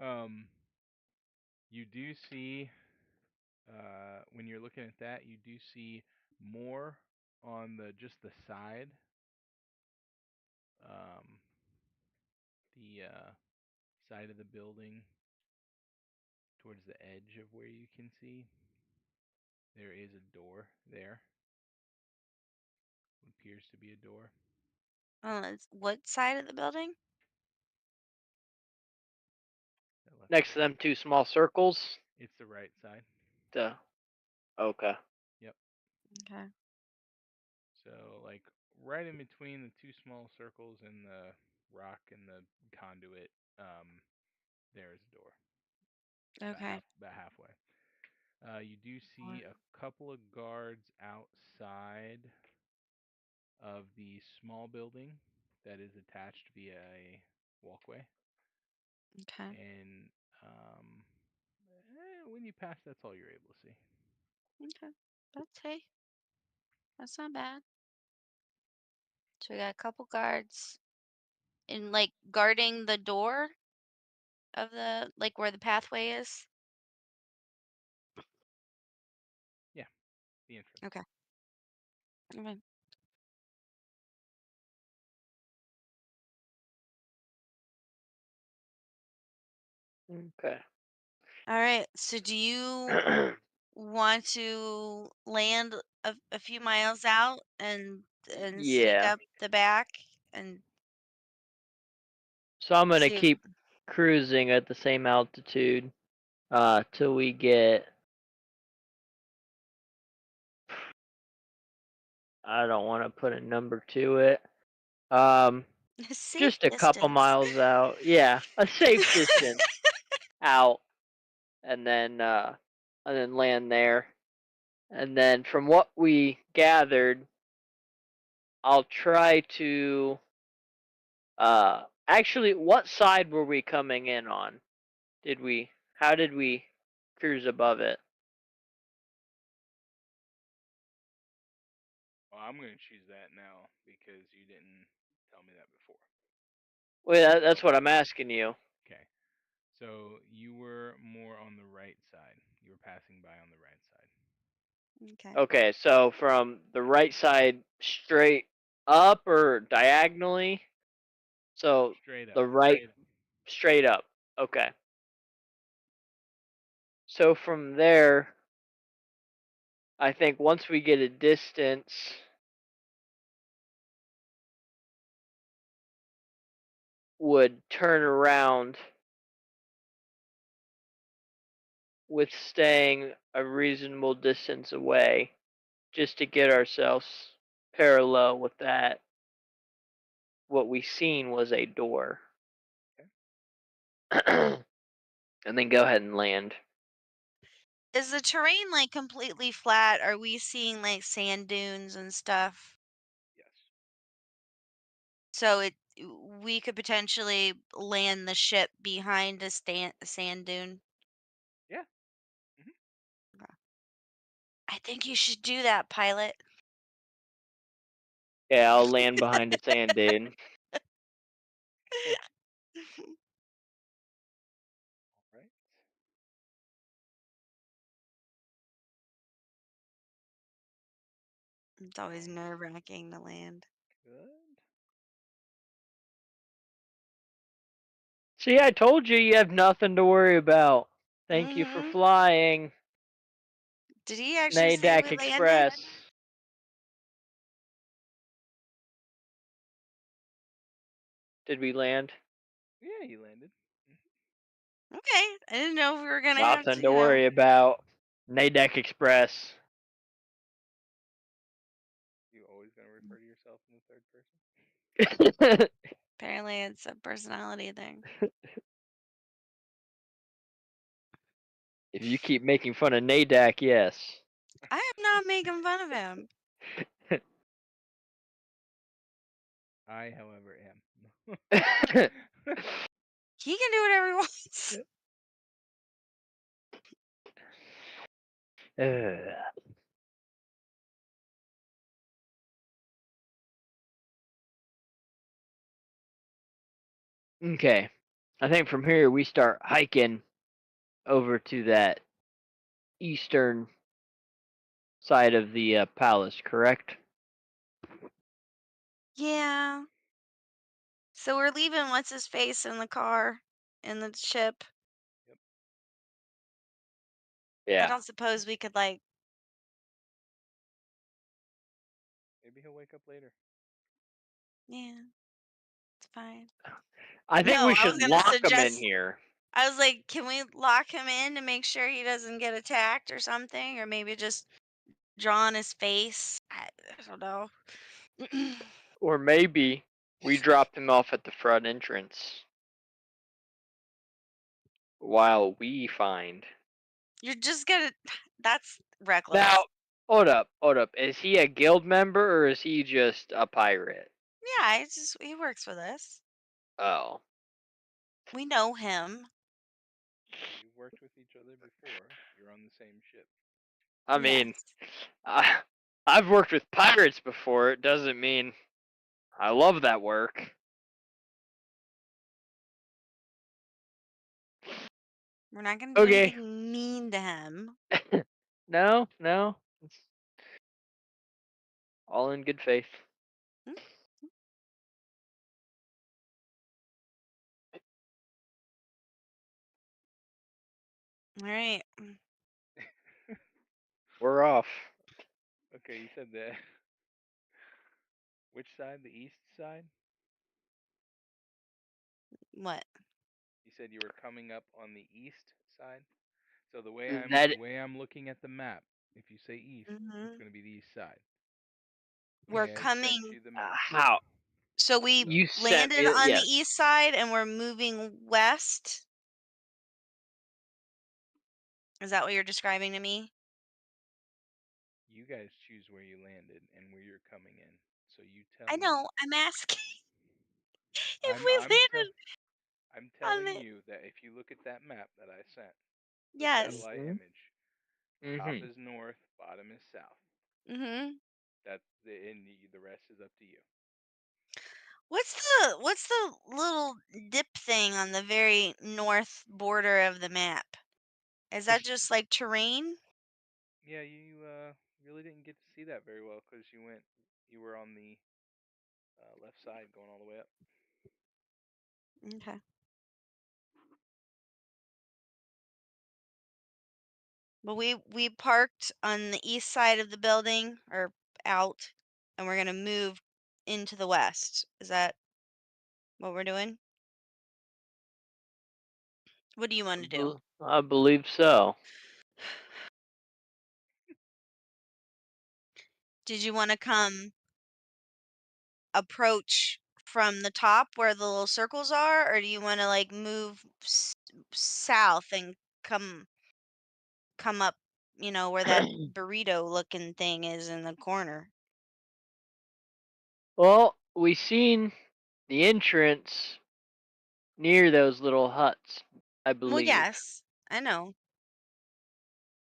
um, you do see when you're looking at that, you do see more on the just the side, um, the side of the building towards the edge of where you can see. There is a door there. What appears to be a door. Oh, it's what side of the building? That left Next to side. them two small circles. It's the right side. The okay. Yep. Okay. So like right in between the two small circles and the rock and the conduit, there is a door. Okay. About halfway. You do Or- see a couple of guards outside of the small building that is attached via a walkway, Okay. and when you pass, that's all you're able to see. Okay. That's hey. That's not bad. So we got a couple guards and like guarding the door of the like where the pathway is. Yeah, the entrance. Okay. Okay. Okay. All right. So do you want to land a few miles out and sneak Yeah. up the back and So I'm gonna see if keep cruising at the same altitude till we get. I don't want to put a number to it. Um, a safe just a couple distance. miles out. Yeah, a safe distance out, and then land there. And then from what we gathered, I'll try to. Actually, what side were we coming in on? Did we? How did we cruise above it? Well, I'm gonna choose that now because you didn't tell me that before. Well, that's So what I'm asking you. okay, so you were more on the right side. You were passing by on the right side. Okay. Okay, so from the right side straight up or diagonally? So Straight up. the right straight up. Okay. So from there, I think once we get a distance, would turn around with staying a reasonable distance away just to get ourselves parallel with that. What we seen was a door. Okay. And then go ahead and land. Is the terrain like completely flat? Are we seeing like sand dunes and stuff? Yes. So we could potentially land the ship behind a sand dune. Yeah. Hmm. Okay. I think you should do that, pilot. Yeah, I'll land behind a sand dune. All right. It's always nerve-wracking to land. Good. See, I told you you have nothing to worry about. Thank you for Hmm. flying. Did he actually say Nadak we landed? Express. Did we land? Yeah, you landed. Okay. I didn't know if we were gonna have Nothing to, to worry about. Nadak Express. You always gonna refer to yourself in the third person? Apparently it's a personality thing. If you keep making fun of Nadak, yes. I am not making fun of him. I, however, am. He can do whatever he wants. Okay. I think from here we start hiking over to that eastern side of the palace, correct? Yeah. So we're leaving what's his face in the car in the ship. Yep. I Yeah. don't suppose we could like Maybe he'll wake up later. yeah, it's fine. I think No, we I should was gonna lock him in suggest here. I was like, can we lock him in to make sure he doesn't get attacked or something? Or maybe just draw on his face? I don't know. Or maybe we drop him off at the front entrance while we find. You're just gonna that's reckless. Now, hold up. Is he a guild member or is he just a pirate? Yeah, it's just he works with us. Oh. We know him. You've worked with each other before. You're on the same ship. I mean, Yes. I, I've worked with pirates before. It doesn't mean I love that work. We're not gonna do Okay. anything mean to him. No. It's all in good faith. Mm, all right. We're off. Okay, you said that. Which side? The east side? What? You said you were coming up on the east side. So the way That I'm looking at the map, if you say east, it's Hmm. going to be the east side. We're Okay, I sent coming. you the map. how So we you sent landed me? on the Yes. east side and we're moving west. Is that what you're describing to me? You guys choose where you landed and where you're coming in. So you I tell know. me. I'm asking if I'm we I'm tell landed I'm on telling the. you that if you look at that map that I sent, the Yes. satellite Mhm. image, top Mhm. is north, bottom is south. Mhm. That's the rest is up to you. What's the little dip thing on the very north border of the map? Is that just like terrain? Yeah, you really didn't get to see that very well because you were on the left side going all the way up. Okay. But we parked on the east side of the building or out, and we're gonna move into the west. Is that what we're doing? What do you want to do? I believe so. Did you want to come approach from the top where the little circles are, or do you want to like move south and come up, where that burrito looking thing is in the corner? Well, we seen the entrance near those little huts, I Well, believe. yes, I know.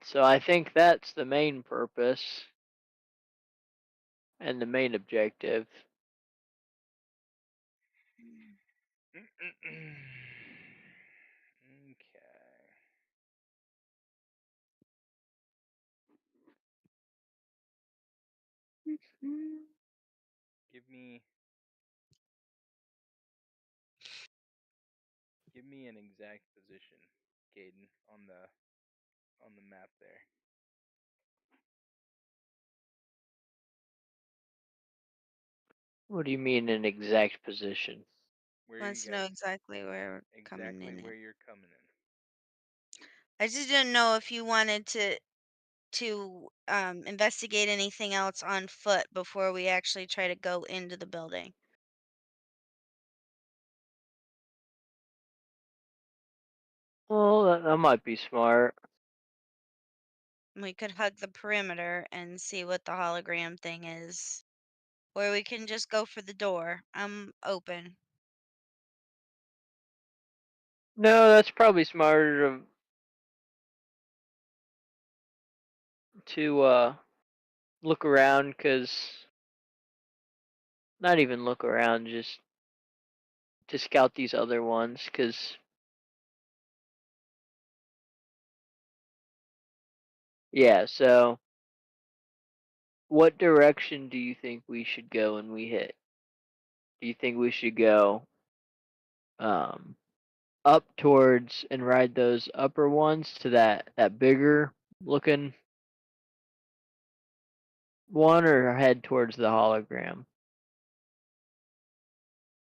So I think that's the main purpose and the main objective. Okay. Give me give me an exact position, Caden, on the map there. What do you mean an exact position? Where are Wants you to know guys exactly where we're coming exactly in where at. you're coming in? I just didn't know if you wanted to investigate anything else on foot before we actually try to go into the building. Well, that might be smart. We could hug the perimeter and see what the hologram thing is. Or we can just go for the door. I'm open. No, that's probably smarter to look around, cause not even look around, just to scout these other ones, cause yeah. So, what direction do you think we should go when we hit? Do you think we should go um up towards and ride those upper ones to that bigger looking one, or head towards the hologram?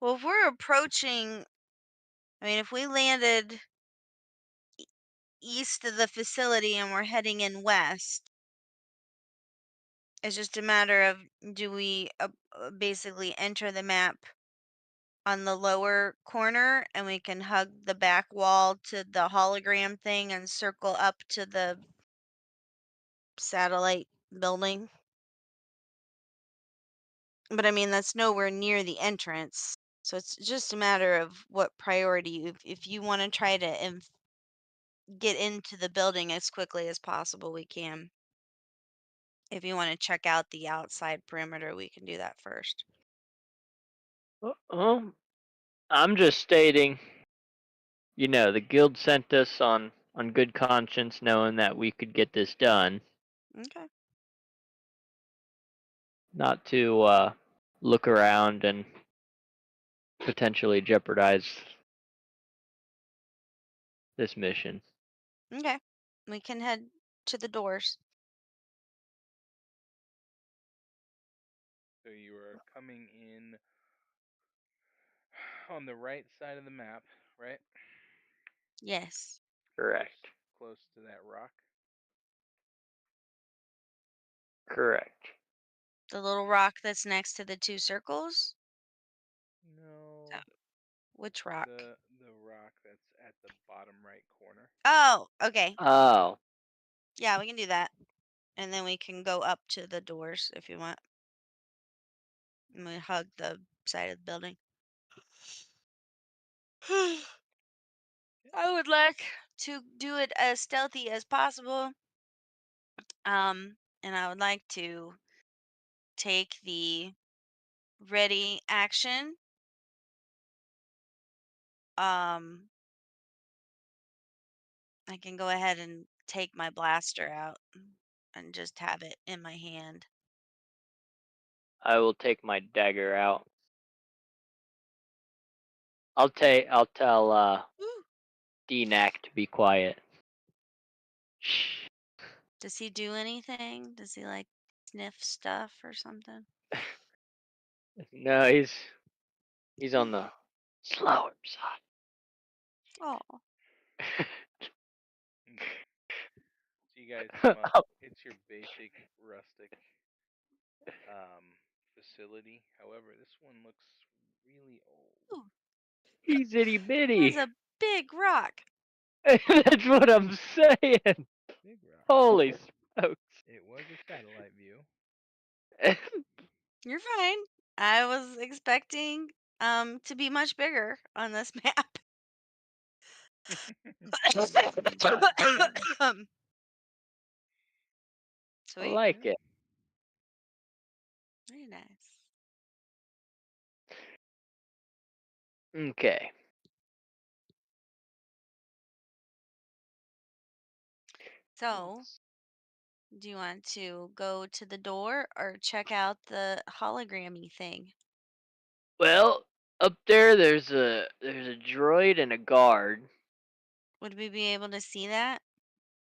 Well, if we're approaching, I mean, if we landed east of the facility and we're heading in west, it's just a matter of do we basically enter the map on the lower corner and we can hug the back wall to the hologram thing and circle up to the satellite building. But I mean, that's nowhere near the entrance. So it's just a matter of what priority. If you want to try to get into the building as quickly as possible, we can. If you want to check out the outside perimeter, we can do that first. Well, I'm just stating, the guild sent us on good conscience, knowing that we could get this done, Okay. not to look around and potentially jeopardize this mission. Okay. We can head to the doors. So you are coming in on the right side of the map, right? Yes. Correct. Close to that rock. Correct. The little rock that's next to the two circles? No, Uh, Which rock? the rock that's at the bottom right corner. Oh, okay. Oh, Yeah, we can do that. And then we can go up to the doors if you want. And we hug the side of the building. I would like to do it as stealthy as possible. And I would like to take the ready action. Um, I can go ahead and take my blaster out and just have it in my hand. I will take my dagger out. I'll tell Woo. DNAC to be quiet. Shh. Does he do anything? Does he like sniff stuff or something? No, he's on the slower Oh, side. Okay. So you guys come up. It's your basic rustic facility. However, this one looks really old. ooh, He's itty that's bitty. a big rock. That's what I'm saying. Big rock. Holy smokes. It was a satellite view. You're fine. I was expecting to be much bigger on this map. I Sweet. like Yeah. it. Very nice. Okay. So, do you want to go to the door or check out the hologrammy thing? Well, up there there's a droid and a guard. Would we be able to see that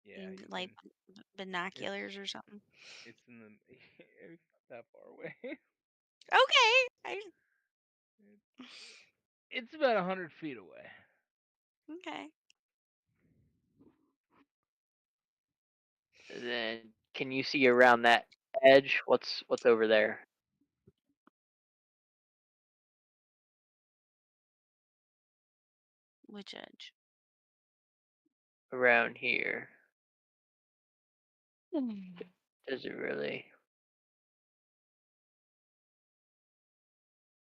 Yeah, in you like can. It's binoculars or something? it's in the. It's not that far away. Okay. It, It's about 100 feet away. Okay. Then can you see around that edge? What's over there? Which edge? Around here. Does it really?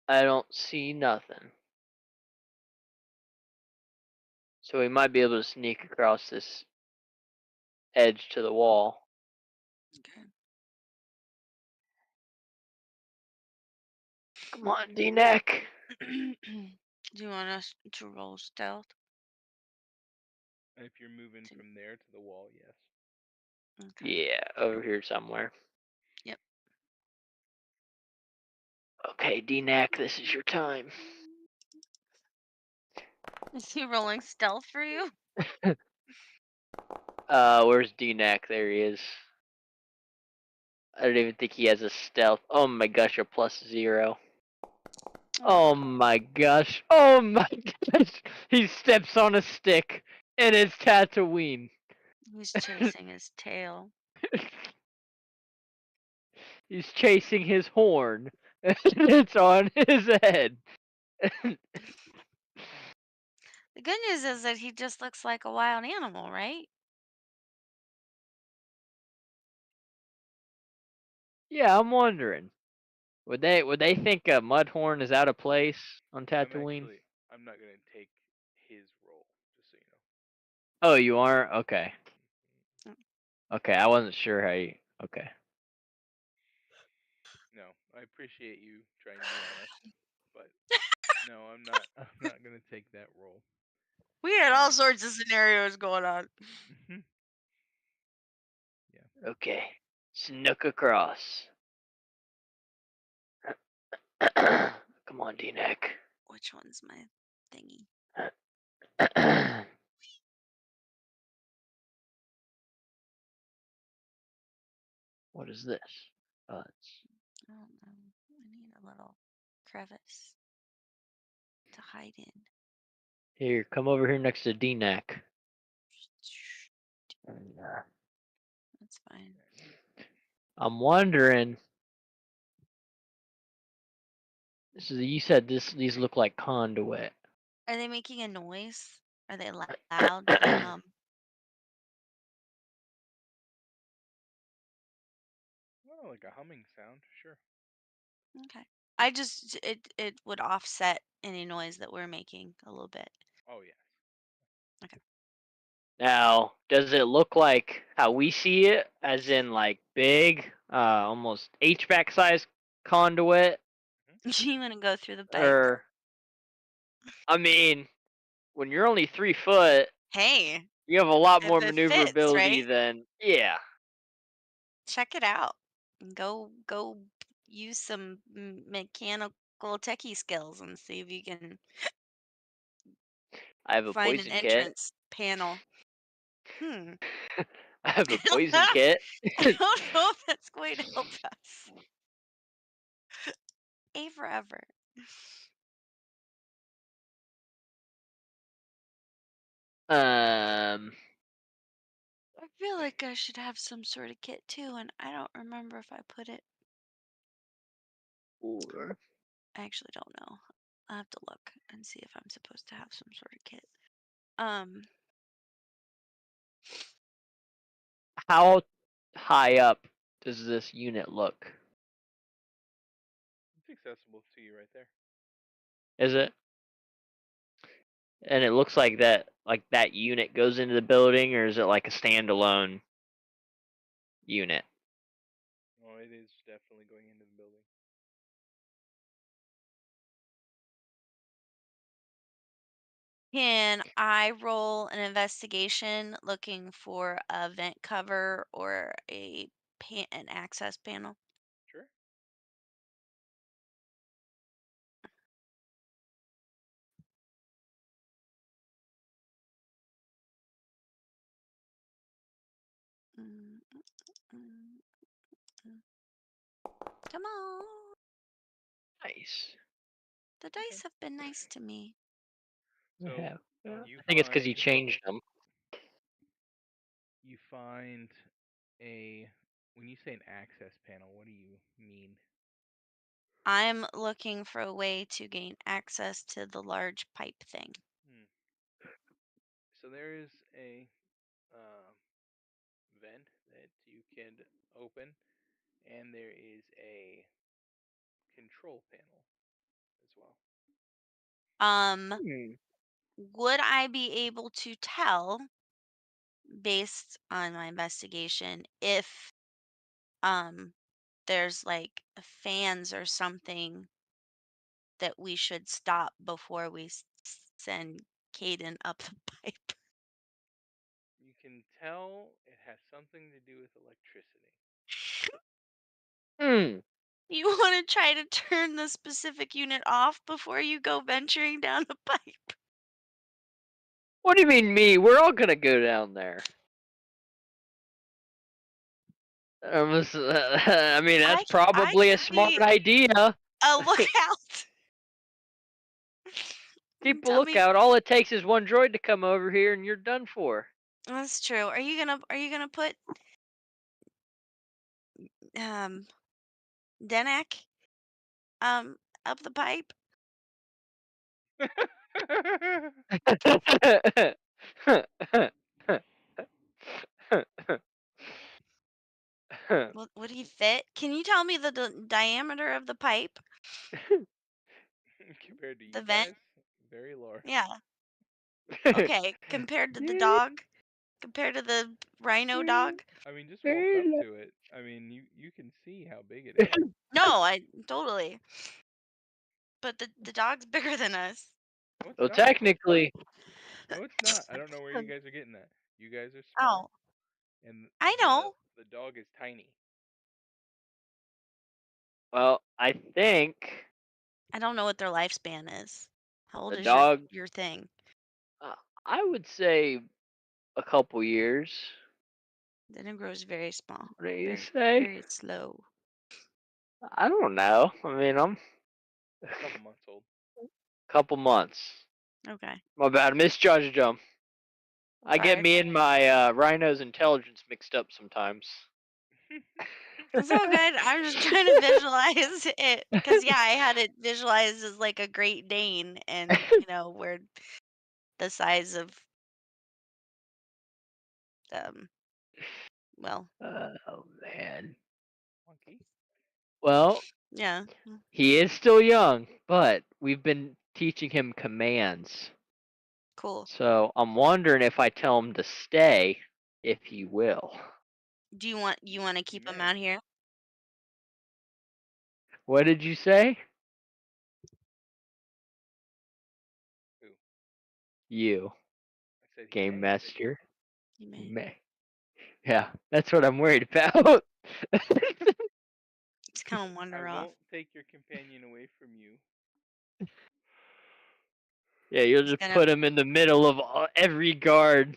I don't see nothing. So we might be able to sneak across this edge to the wall. Okay. Come on, D-neck. Do you want us to roll stealth? And if you're moving from there to the wall, yes. Okay. Yeah, over here somewhere. Yep. Okay, D-neck, this is your time. Is he rolling stealth for you? Where's D-neck? There he is. I don't even think he has a stealth. Oh my gosh, a +0. Oh my gosh. Oh my gosh. He steps on a stick and it's Tatooine. He's chasing his tail. He's chasing his horn. And it's on his head. The good news is that he just looks like a wild animal, right? Yeah, I'm wondering. Would they think a Mudhorn is out of place on Tatooine? I'm not gonna take his role, just so you know. Oh, you aren't? Okay. Mm. Okay, I wasn't sure how you. Okay. No, I appreciate you trying to be honest, but no, I'm not. I'm not gonna take that role. We had all Um, sorts of scenarios going on. Yeah. Okay. Snook across. Come on, D-neck. Which one's my thingy? What is this? It's I don't know. I need a little crevice to hide in. here. Come over here next to D-neck. And, That's fine. I'm wondering. You said these look like conduit. Are they making a noise? Are they loud? Do they hum? Oh, like a humming sound, sure. Okay. I just it would offset any noise that we're making a little bit. Oh yes. Okay. Now, does it look like how we see it, as in like big, almost HVAC size conduit, You want to go through the pipe? or I mean, when you're only 3 foot, Hey, you have a lot if more it fits, maneuverability right? than yeah. Check it out. Go use some mechanical techie skills and see if you can I have a find an poison kit. entrance panel. Hmm. I have a I don't poison know. kit. I don't know if that's going to help us. A forever. um, I feel like I should have some sort of kit too, and I don't remember if I put it. or I actually don't know. I'll have to look and see if I'm supposed to have some sort of kit. how high up does this unit look? It's accessible to you right there. Is it? And it looks like that unit goes into the building, or is it like a standalone unit? Oh, it is definitely going into the building. Can I roll an investigation looking for a vent cover or an access panel? Sure. Mm, mm, mm. Come on. Nice. The dice have been nice to me. So Yeah. you I think it's because you find changed them. you find a when you say an access panel, what do you mean? I'm looking for a way to gain access to the large pipe thing. Hmm. So there is a uh, vent that you can open, and there is a control panel as well. Um, Hmm. would I be able to tell, based on my investigation, if um there's like fans or something that we should stop before we send Caden up the pipe? You can tell it has something to do with electricity. Hmm. You want to try to turn the specific unit off before you go venturing down the pipe? What do you mean me? We're all gonna go down there. I mean, that's I probably a could smart be idea. a lookout. Keep a Tell me, lookout. All it takes is one droid to come over here, and you're done for. that's true. Are you gonna put um Denak um up the pipe? Would he fit? Can you tell me the diameter of the pipe? Compared to The you vent? guys, very large. Yeah. Okay. Compared to the dog? Compared to the rhino dog? I mean, just walk up to it. I mean, you can see how big it is. No, I totally. But the dog's bigger than us. No, it's Well, not. technically, No, it's not. I don't know where you guys are getting that. You guys are small, Oh, and I the know. the dog is tiny. well, I think I don't know what their lifespan is. How old the is your dog. your thing? Uh, I would say a couple years. Then it grows very small, What do you very say? very slow. I don't know. I mean, I'm A couple months old. a couple months. Okay, My bad. I misjudged them. I get sorry. me and my rhino's intelligence mixed up sometimes. It's all good. I'm just trying to visualize it because yeah, I had it visualized as like a Great Dane, and we're the size of um. Well, Oh man. Monkey. Well, yeah, he is still young, but we've been teaching him commands. cool. So I'm wondering if I tell him to stay, if he will. Do you want to You keep him may. out here? What did you say? Who? You, I said he game may. master. You You may. may. Yeah, that's what I'm worried about. Just kind of I wander off. won't take your companion away from you. Yeah, you'll He's just gonna put him in the middle of every guard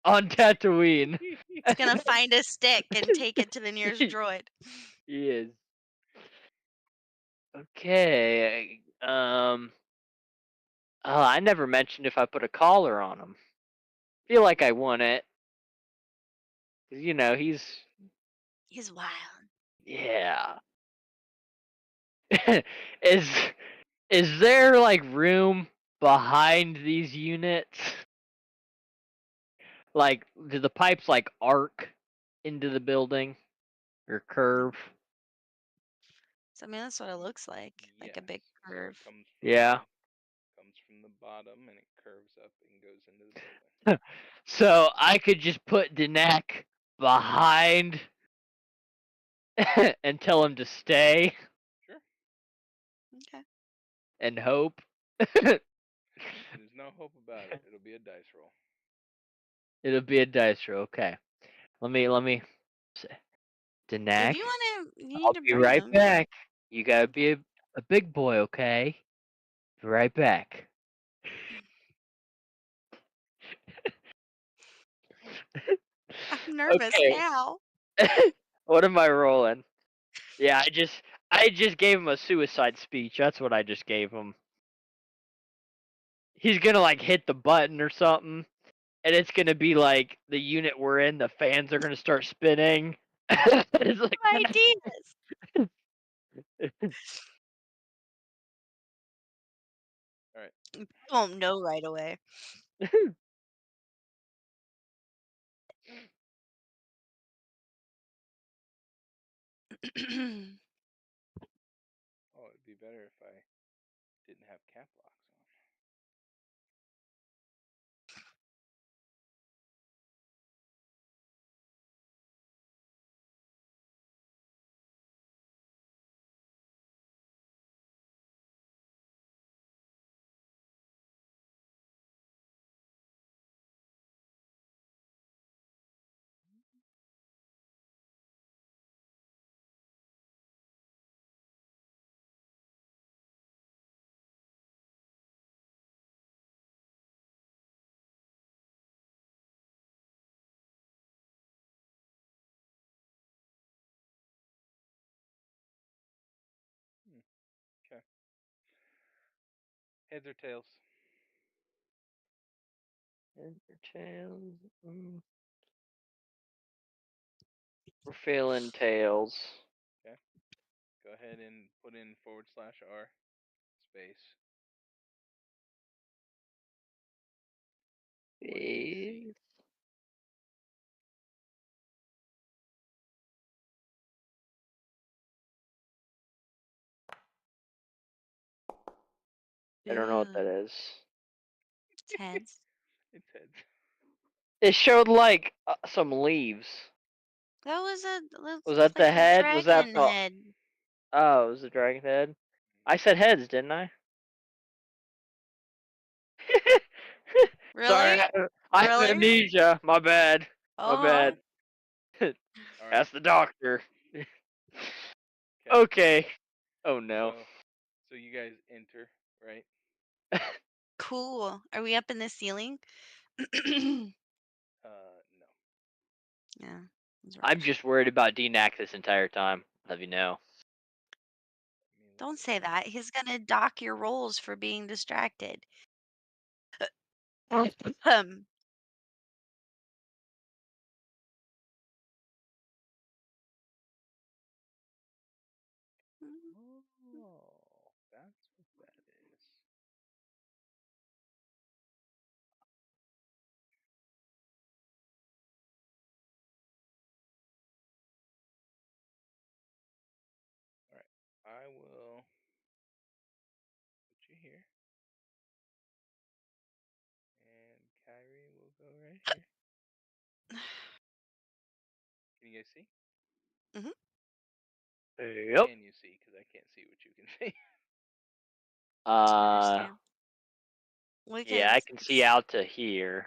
on Tatooine. he's gonna find a stick and take it to the nearest droid. He is. Okay. Oh, I never mentioned if I put a collar on him. Feel like I want it. 'Cause, he's. He's wild. Yeah. is is there like room behind these units? Like, do the pipes like arc into the building or curve? So I mean, that's what it looks like a Yes. big So it curve. Yeah. comes from the bottom and it curves up and goes into the building. So I could just put Danak behind and tell him to stay Sure. Okay. and hope. There's no hope about it. It'll be a dice roll. It'll be a dice roll. Okay. Let me say, If Danak, you want to, you need I'll to be bring right him. back. You gotta Okay. be a big boy, okay? Be right back. I'm nervous Okay. now. What am I rolling? Yeah, I just gave him a suicide speech. That's what I just gave him. He's gonna like hit the button or something, and it's gonna be like the unit we're in. The fans are gonna start spinning. It's like Ideas. All right. You won't know right away. Oh, it'd be better if I didn't have cap locks on. Hmm. Okay. Heads or tails? Tails. We're feeling tails. Okay. Go ahead and put in /R space. What do you see? Please. I don't know what that Ooh, is. it's heads. It's heads. It showed like some leaves. That Was looks that like the a head? Was that dragon the? head. Oh, it was the dragon head. I said heads, didn't I? Sorry, Really? I have Really? amnesia. My bad. My Oh, bad. All right. That's the doctor. Okay. Okay. Oh no. So you guys enter, right? cool. Are we up in the ceiling? No. Yeah, that's I'm rough. just worried about DNAC this entire time. Have you know? Let me look Don't at say it. that. He's gonna dock your rolls for being distracted. Um, Oh, that's what that is. All right. I will put you here, and Kyrie will go right here. Can you guys see? mhm, Yep. Can you see? Because I can't see what you can see. Uh, understand. We yeah, can I can see out to here.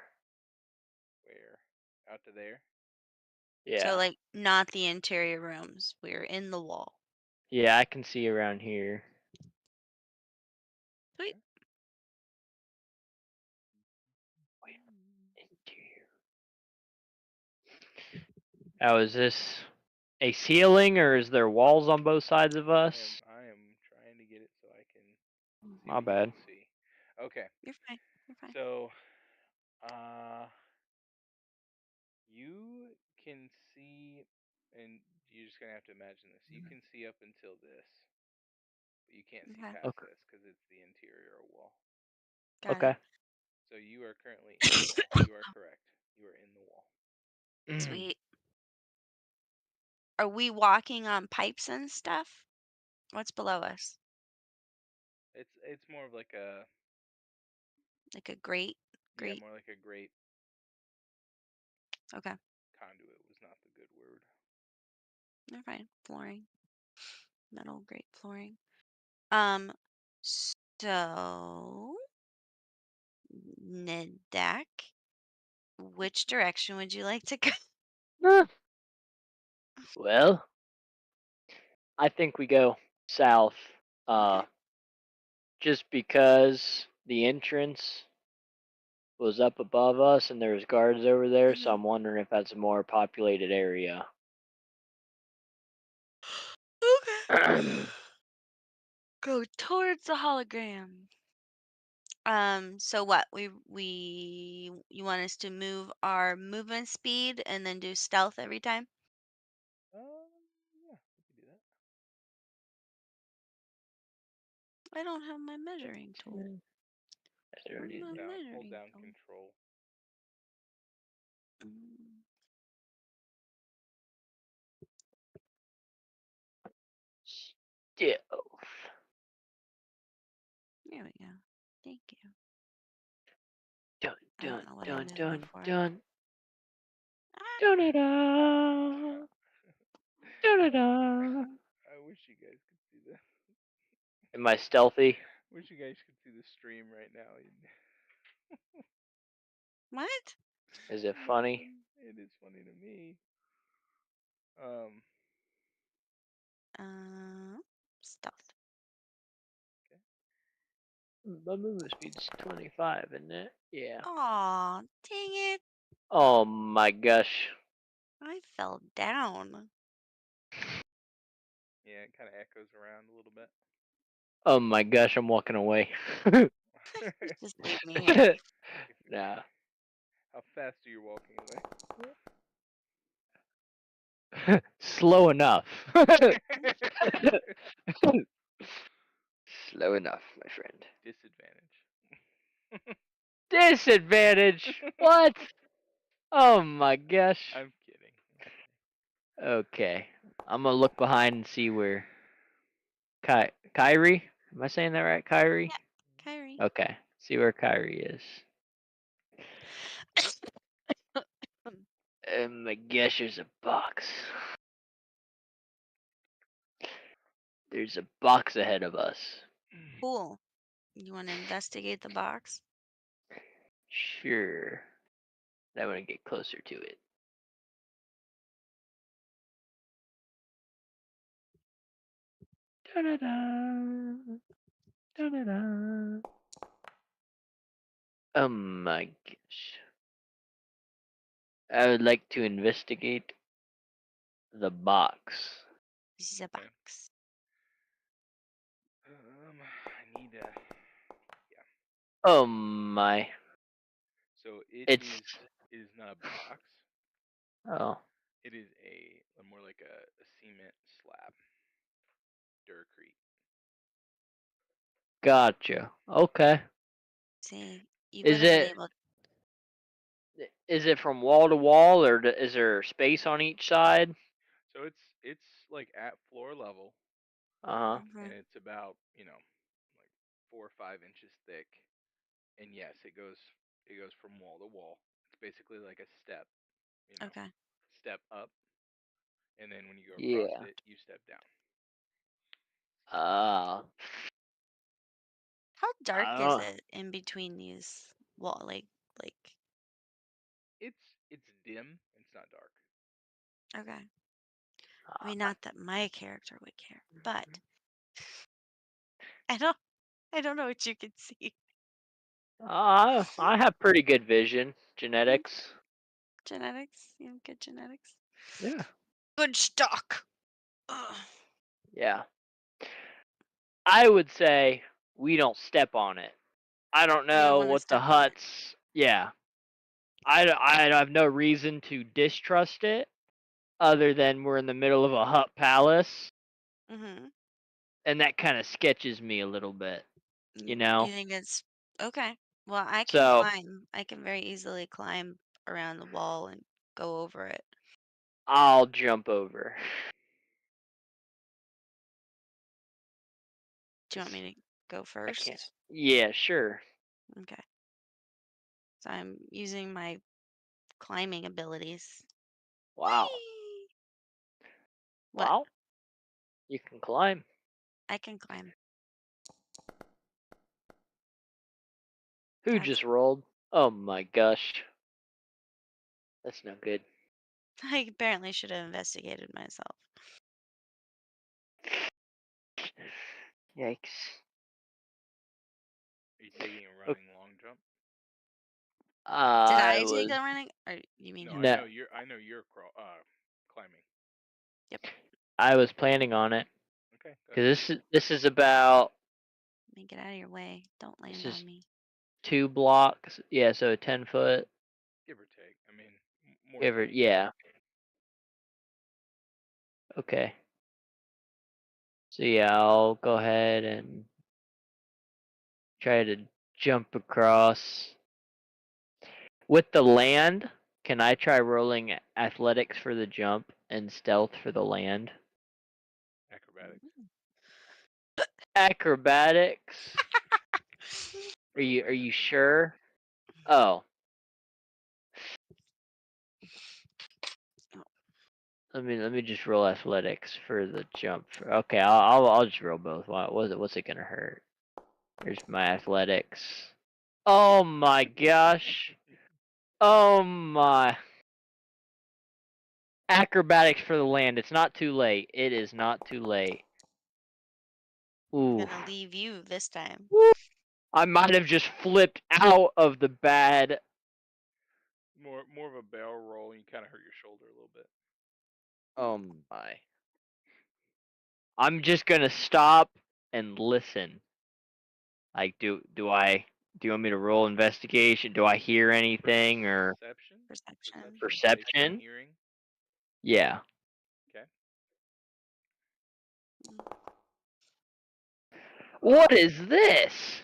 Where? Out to there? so Yeah. like not the interior rooms. We're in the wall. Yeah, I can see around here. Sweet. Wait, interior. Now, is this a ceiling or is there walls on both sides of us? I am trying to get it so I can see My what you bad. can see. Okay. You're fine. You're fine. So, uh, you can see, and you're just gonna have to imagine this. You can see up until this, but you can't see Okay. past Okay. this because it's the interior wall. Got it. Okay. So you are currently in the wall. You are correct. You are in the wall. Sweet. Are we walking on pipes and stuff? What's below us? It's more of like a, Like a grate? yeah, Grate? more like a great Okay. conduit was not the good word. You're fine. Flooring. Metal grate flooring. Um, so Nidak, which direction would you like to go? Well, I think we go south. Uh, Okay. just because the entrance was up above us and there's guards over there, so hmm I'm wondering if that's a more populated area. Okay. Go towards the hologram. So what? You want us to move our movement speed and then do stealth every time? Yeah, we can do that. I don't have my measuring tool. Where's my Hold measuring down tool? control. Mm, Stealth. There we go. Thank you. Dun I don't dun know what it dun is dun before. dun. Ah, Dun da da. Dun da da. I wish you guys could see the. Am I stealthy? Wish you guys could see the stream right now. what? Is it funny? It is funny to me. Um. Stealth. Okay. My movement speed's 25, isn't it? Yeah. Aw, dang it. Oh my gosh. I fell down. Yeah, it kind of echoes around a little bit. Oh my gosh, I'm walking away. Just leave me here. Nah. How fast are you walking away? Slow enough. Slow enough, my friend. Disadvantage. Disadvantage. What? Oh my gosh. I'm kidding. Okay. I'm gonna look behind and see where Kyrie? Am I saying that right? Kyrie? Yeah, Kyrie. Okay. See where Kyrie is. Oh my gosh, there's a box. There's a box ahead of us. Cool. You want to investigate the box? Sure. I want to get closer to it. Da-da-da. Da-da-da. Oh my gosh. I would like to investigate the box. This is a Okay. box. I need a. Yeah. Oh my. So It's. it is not a box. Oh. It is more like a cement slab, Durcrete. Gotcha. Okay. See, you would Is have been it. able. Is it from wall to wall, or is there space on each side? So it's like at floor level, Uh huh. and Mhm. it's about like 4 or 5 inches thick. And yes, it goes from wall to wall. It's basically like a step, you know, Okay. step up, and then when you go across Yeah. it, you step down. Uh, How dark is I it in between these wall? Like. It's dim. It's not dark. Okay. I mean, don't. not that my character would care, but I don't. I don't know what you can see. I have pretty good vision. Mm, Genetics. genetics. You have good genetics. Yeah. Good stock. Ugh. Yeah. I would say we don't step on it. I don't You don't know want to what the step on it. huts. Yeah. I have no reason to distrust it other than we're in the middle of a hut palace, Mhm. and that kind of sketches me a little bit, you You know? think it's okay? Well, I can So climb. I can very easily climb around the wall and go over it. I'll jump over. Do you want 'Cause me to go I can't. first? Yeah, sure. Okay. So I'm using my climbing abilities. Wow. Whee! What? Wow. You can climb. I can climb. Who That's just rolled? Oh my gosh. That's no good. I apparently should have investigated myself. Yikes. Are you taking a Ok- running long jump? Did I I take was a running? Or you mean No, him? no. I know you're climbing. Yep. I was planning on it. Okay, go Because ahead. this is about Let me get out of your way. Don't this land on is me. 2 blocks. Yeah, so 10 foot. Give or take. I mean, more Give it. take. Yeah. Okay. So yeah, I'll go ahead and try to jump across. With the land, can I try rolling athletics for the jump and stealth for the land? Acrobatics. Acrobatics? Are For the you land. sure? Oh, Oh, let me just roll athletics for the jump. Okay, I'll just roll both. What's it gonna hurt? Here's my athletics. Oh my gosh. Oh my. Acrobatics for the land. It's not too late. It is not too late. I'm Ooh. gonna leave you this time. Woo. I might have just flipped out of the bad. More of a barrel roll, and you kind of hurt your shoulder a little bit. Oh my. I'm just gonna stop and listen. Like, do you want me to roll investigation? Do I hear anything or Perception. Perception. Perception based on perception? hearing. Yeah. Okay. Mm, What is this?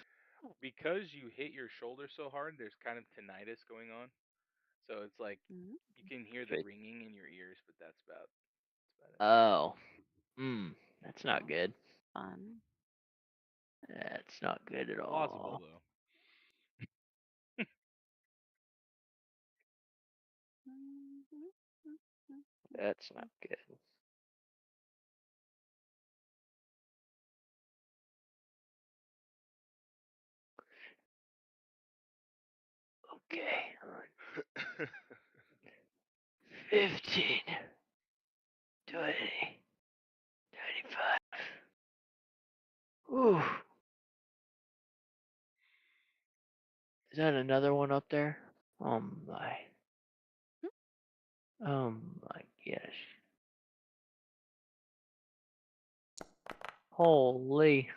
Because you hit your shoulder so hard, there's kind of tinnitus going on. So it's like mm, you can hear the But- ringing in your ears, but that's about it. Oh. That's not good. Fun. That's not good at Plausible all. though. Mhm, mm, mm, That's not good. Okay. 15, 20, 25. Ooh. Is that another one up there? Oh my. Oh my gosh. Holy.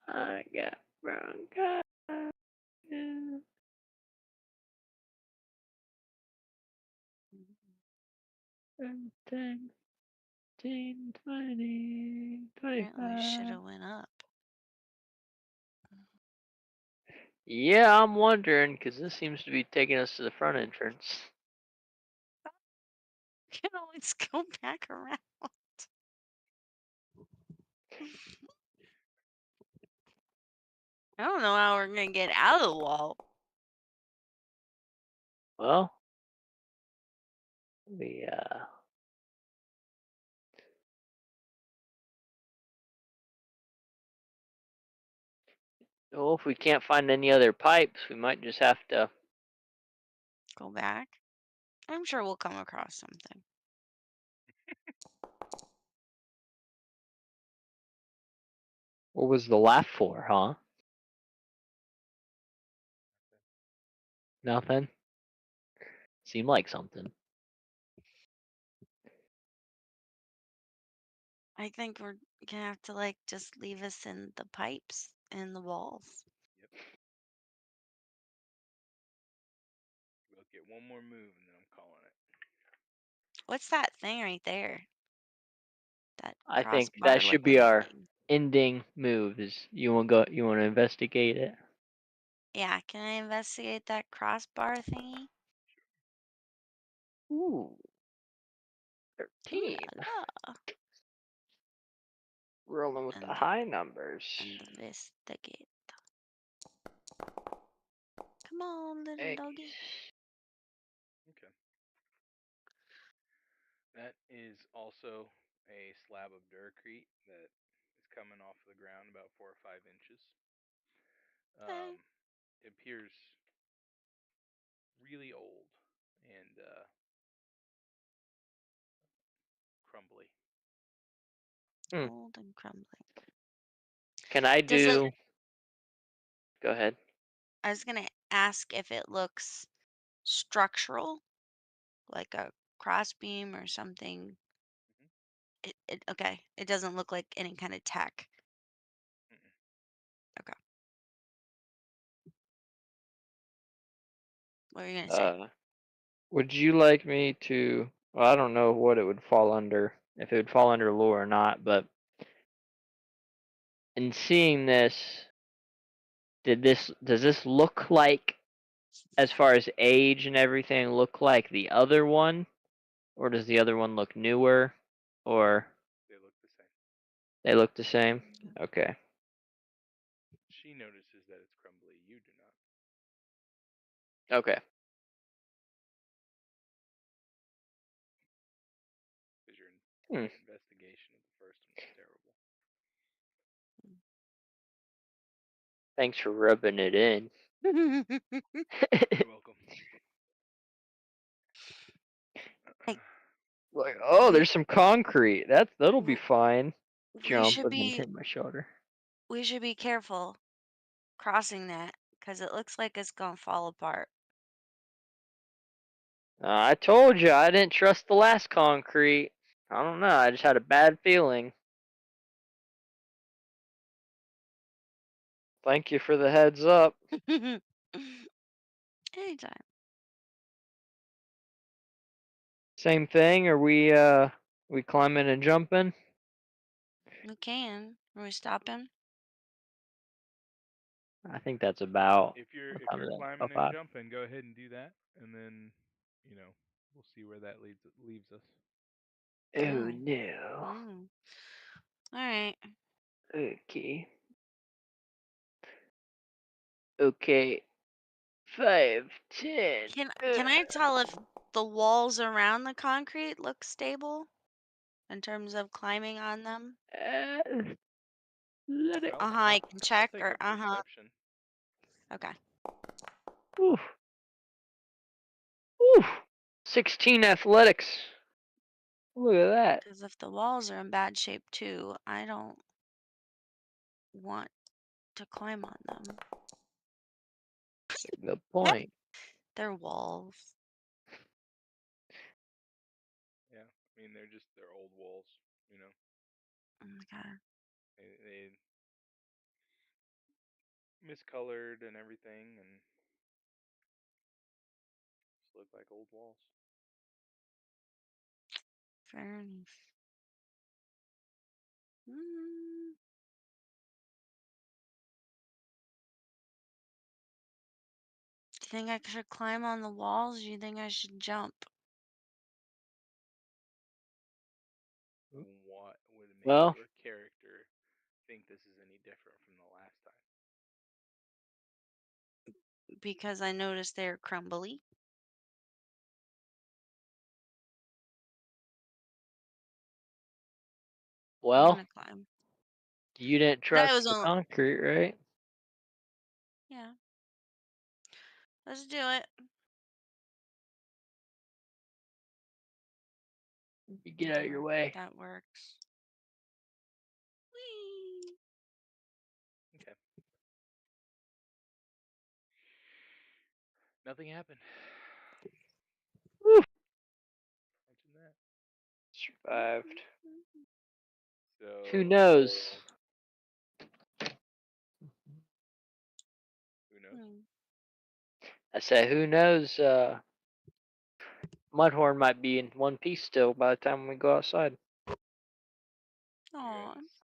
I got bronchitis. mm. 10, 15, 20, Apparently, we should 25. have went up. Yeah, I'm wondering because this seems to be taking us to the front entrance. Can always go back around. I don't know how we're gonna get out of the wall. Well, we well, if we can't find any other pipes, we might just have to. Go back. I'm sure we'll come across something. What was the laugh for, huh? Nothing. Seemed like something. I think we're gonna have to like just leave us in the pipes and the walls. Yep. We'll get one more move, and then I'm calling it. What's that thing right there? That I think that crossbar should be looking our thing. ending move. Is you want to go? You want to investigate it? Yeah, can I investigate that crossbar thingy? Ooh, Ooh 13. la la. Rolling with the And high numbers. investigate. Come on, little X. doggy. Okay. That is also a slab of duracrete that is coming off the ground about 4 or 5 inches. Okay. It appears really old and crumbly. Hmm. Old and crumbling. Can I Does it, do? Go ahead. I was gonna ask if it looks structural, like a crossbeam or something Mhm. Okay. It doesn't look like any kind of tech. Mm-mm. Okay. What are you gonna say? Uh, would you like me to? Well, I don't know what it would fall under, if it would fall under lore or not, but in seeing this, does this look like, as far as age and everything, look like the other one, or does the other one look newer, or They look the same. they look the same? Okay. She notices that it's crumbly. You do not. Okay. Because your Hmm. investigation of the first one was terrible. Thanks for rubbing it in. You're welcome. Like, Like, oh, we there's some concrete. That'll be w- fine. we Jump should and then be hit my shoulder. we should be careful crossing that because it looks like it's gonna fall apart. I told you I didn't trust the last concrete. I don't know. I just had a bad feeling. Thank you for the heads up. Anytime. Same thing. Are we climbing and jumping? We can. Are we stopping? I think that's about If you're what if time you're is that? climbing About and 5. jumping, go ahead and do that, and then we'll see where that leaves us. Oh Oh. no. Mm. All right. Okay. Okay. 5, 10. Can I tell if the walls around the concrete look stable in terms of climbing on them? Let it. I'll I I'll can I'll check take or a perception. okay. Oof. Oof. 16 athletics. Look at that. Because if the walls are in bad shape too, I don't want to climb on them. Good point. They're walls. Yeah, I mean they're old walls. You know, Okay. they miscolored and everything, and just look like old walls. Fair enough. Mm. Do you think I should climb on the walls? Or do you think I should jump? What would make Well, your character think this is any different from the last time? Because I noticed they're crumbly. I'm well, gonna climb. you didn't But I trust was the on. concrete, right? Yeah. Let's do it. You get out of your way. That works. Whee! Okay. Nothing happened. Whew. Imagine that. Survived. Who So knows? who knows? Hmm. I said, who knows? Mudhorn might be in one piece still by the time we go outside. You Aw. guys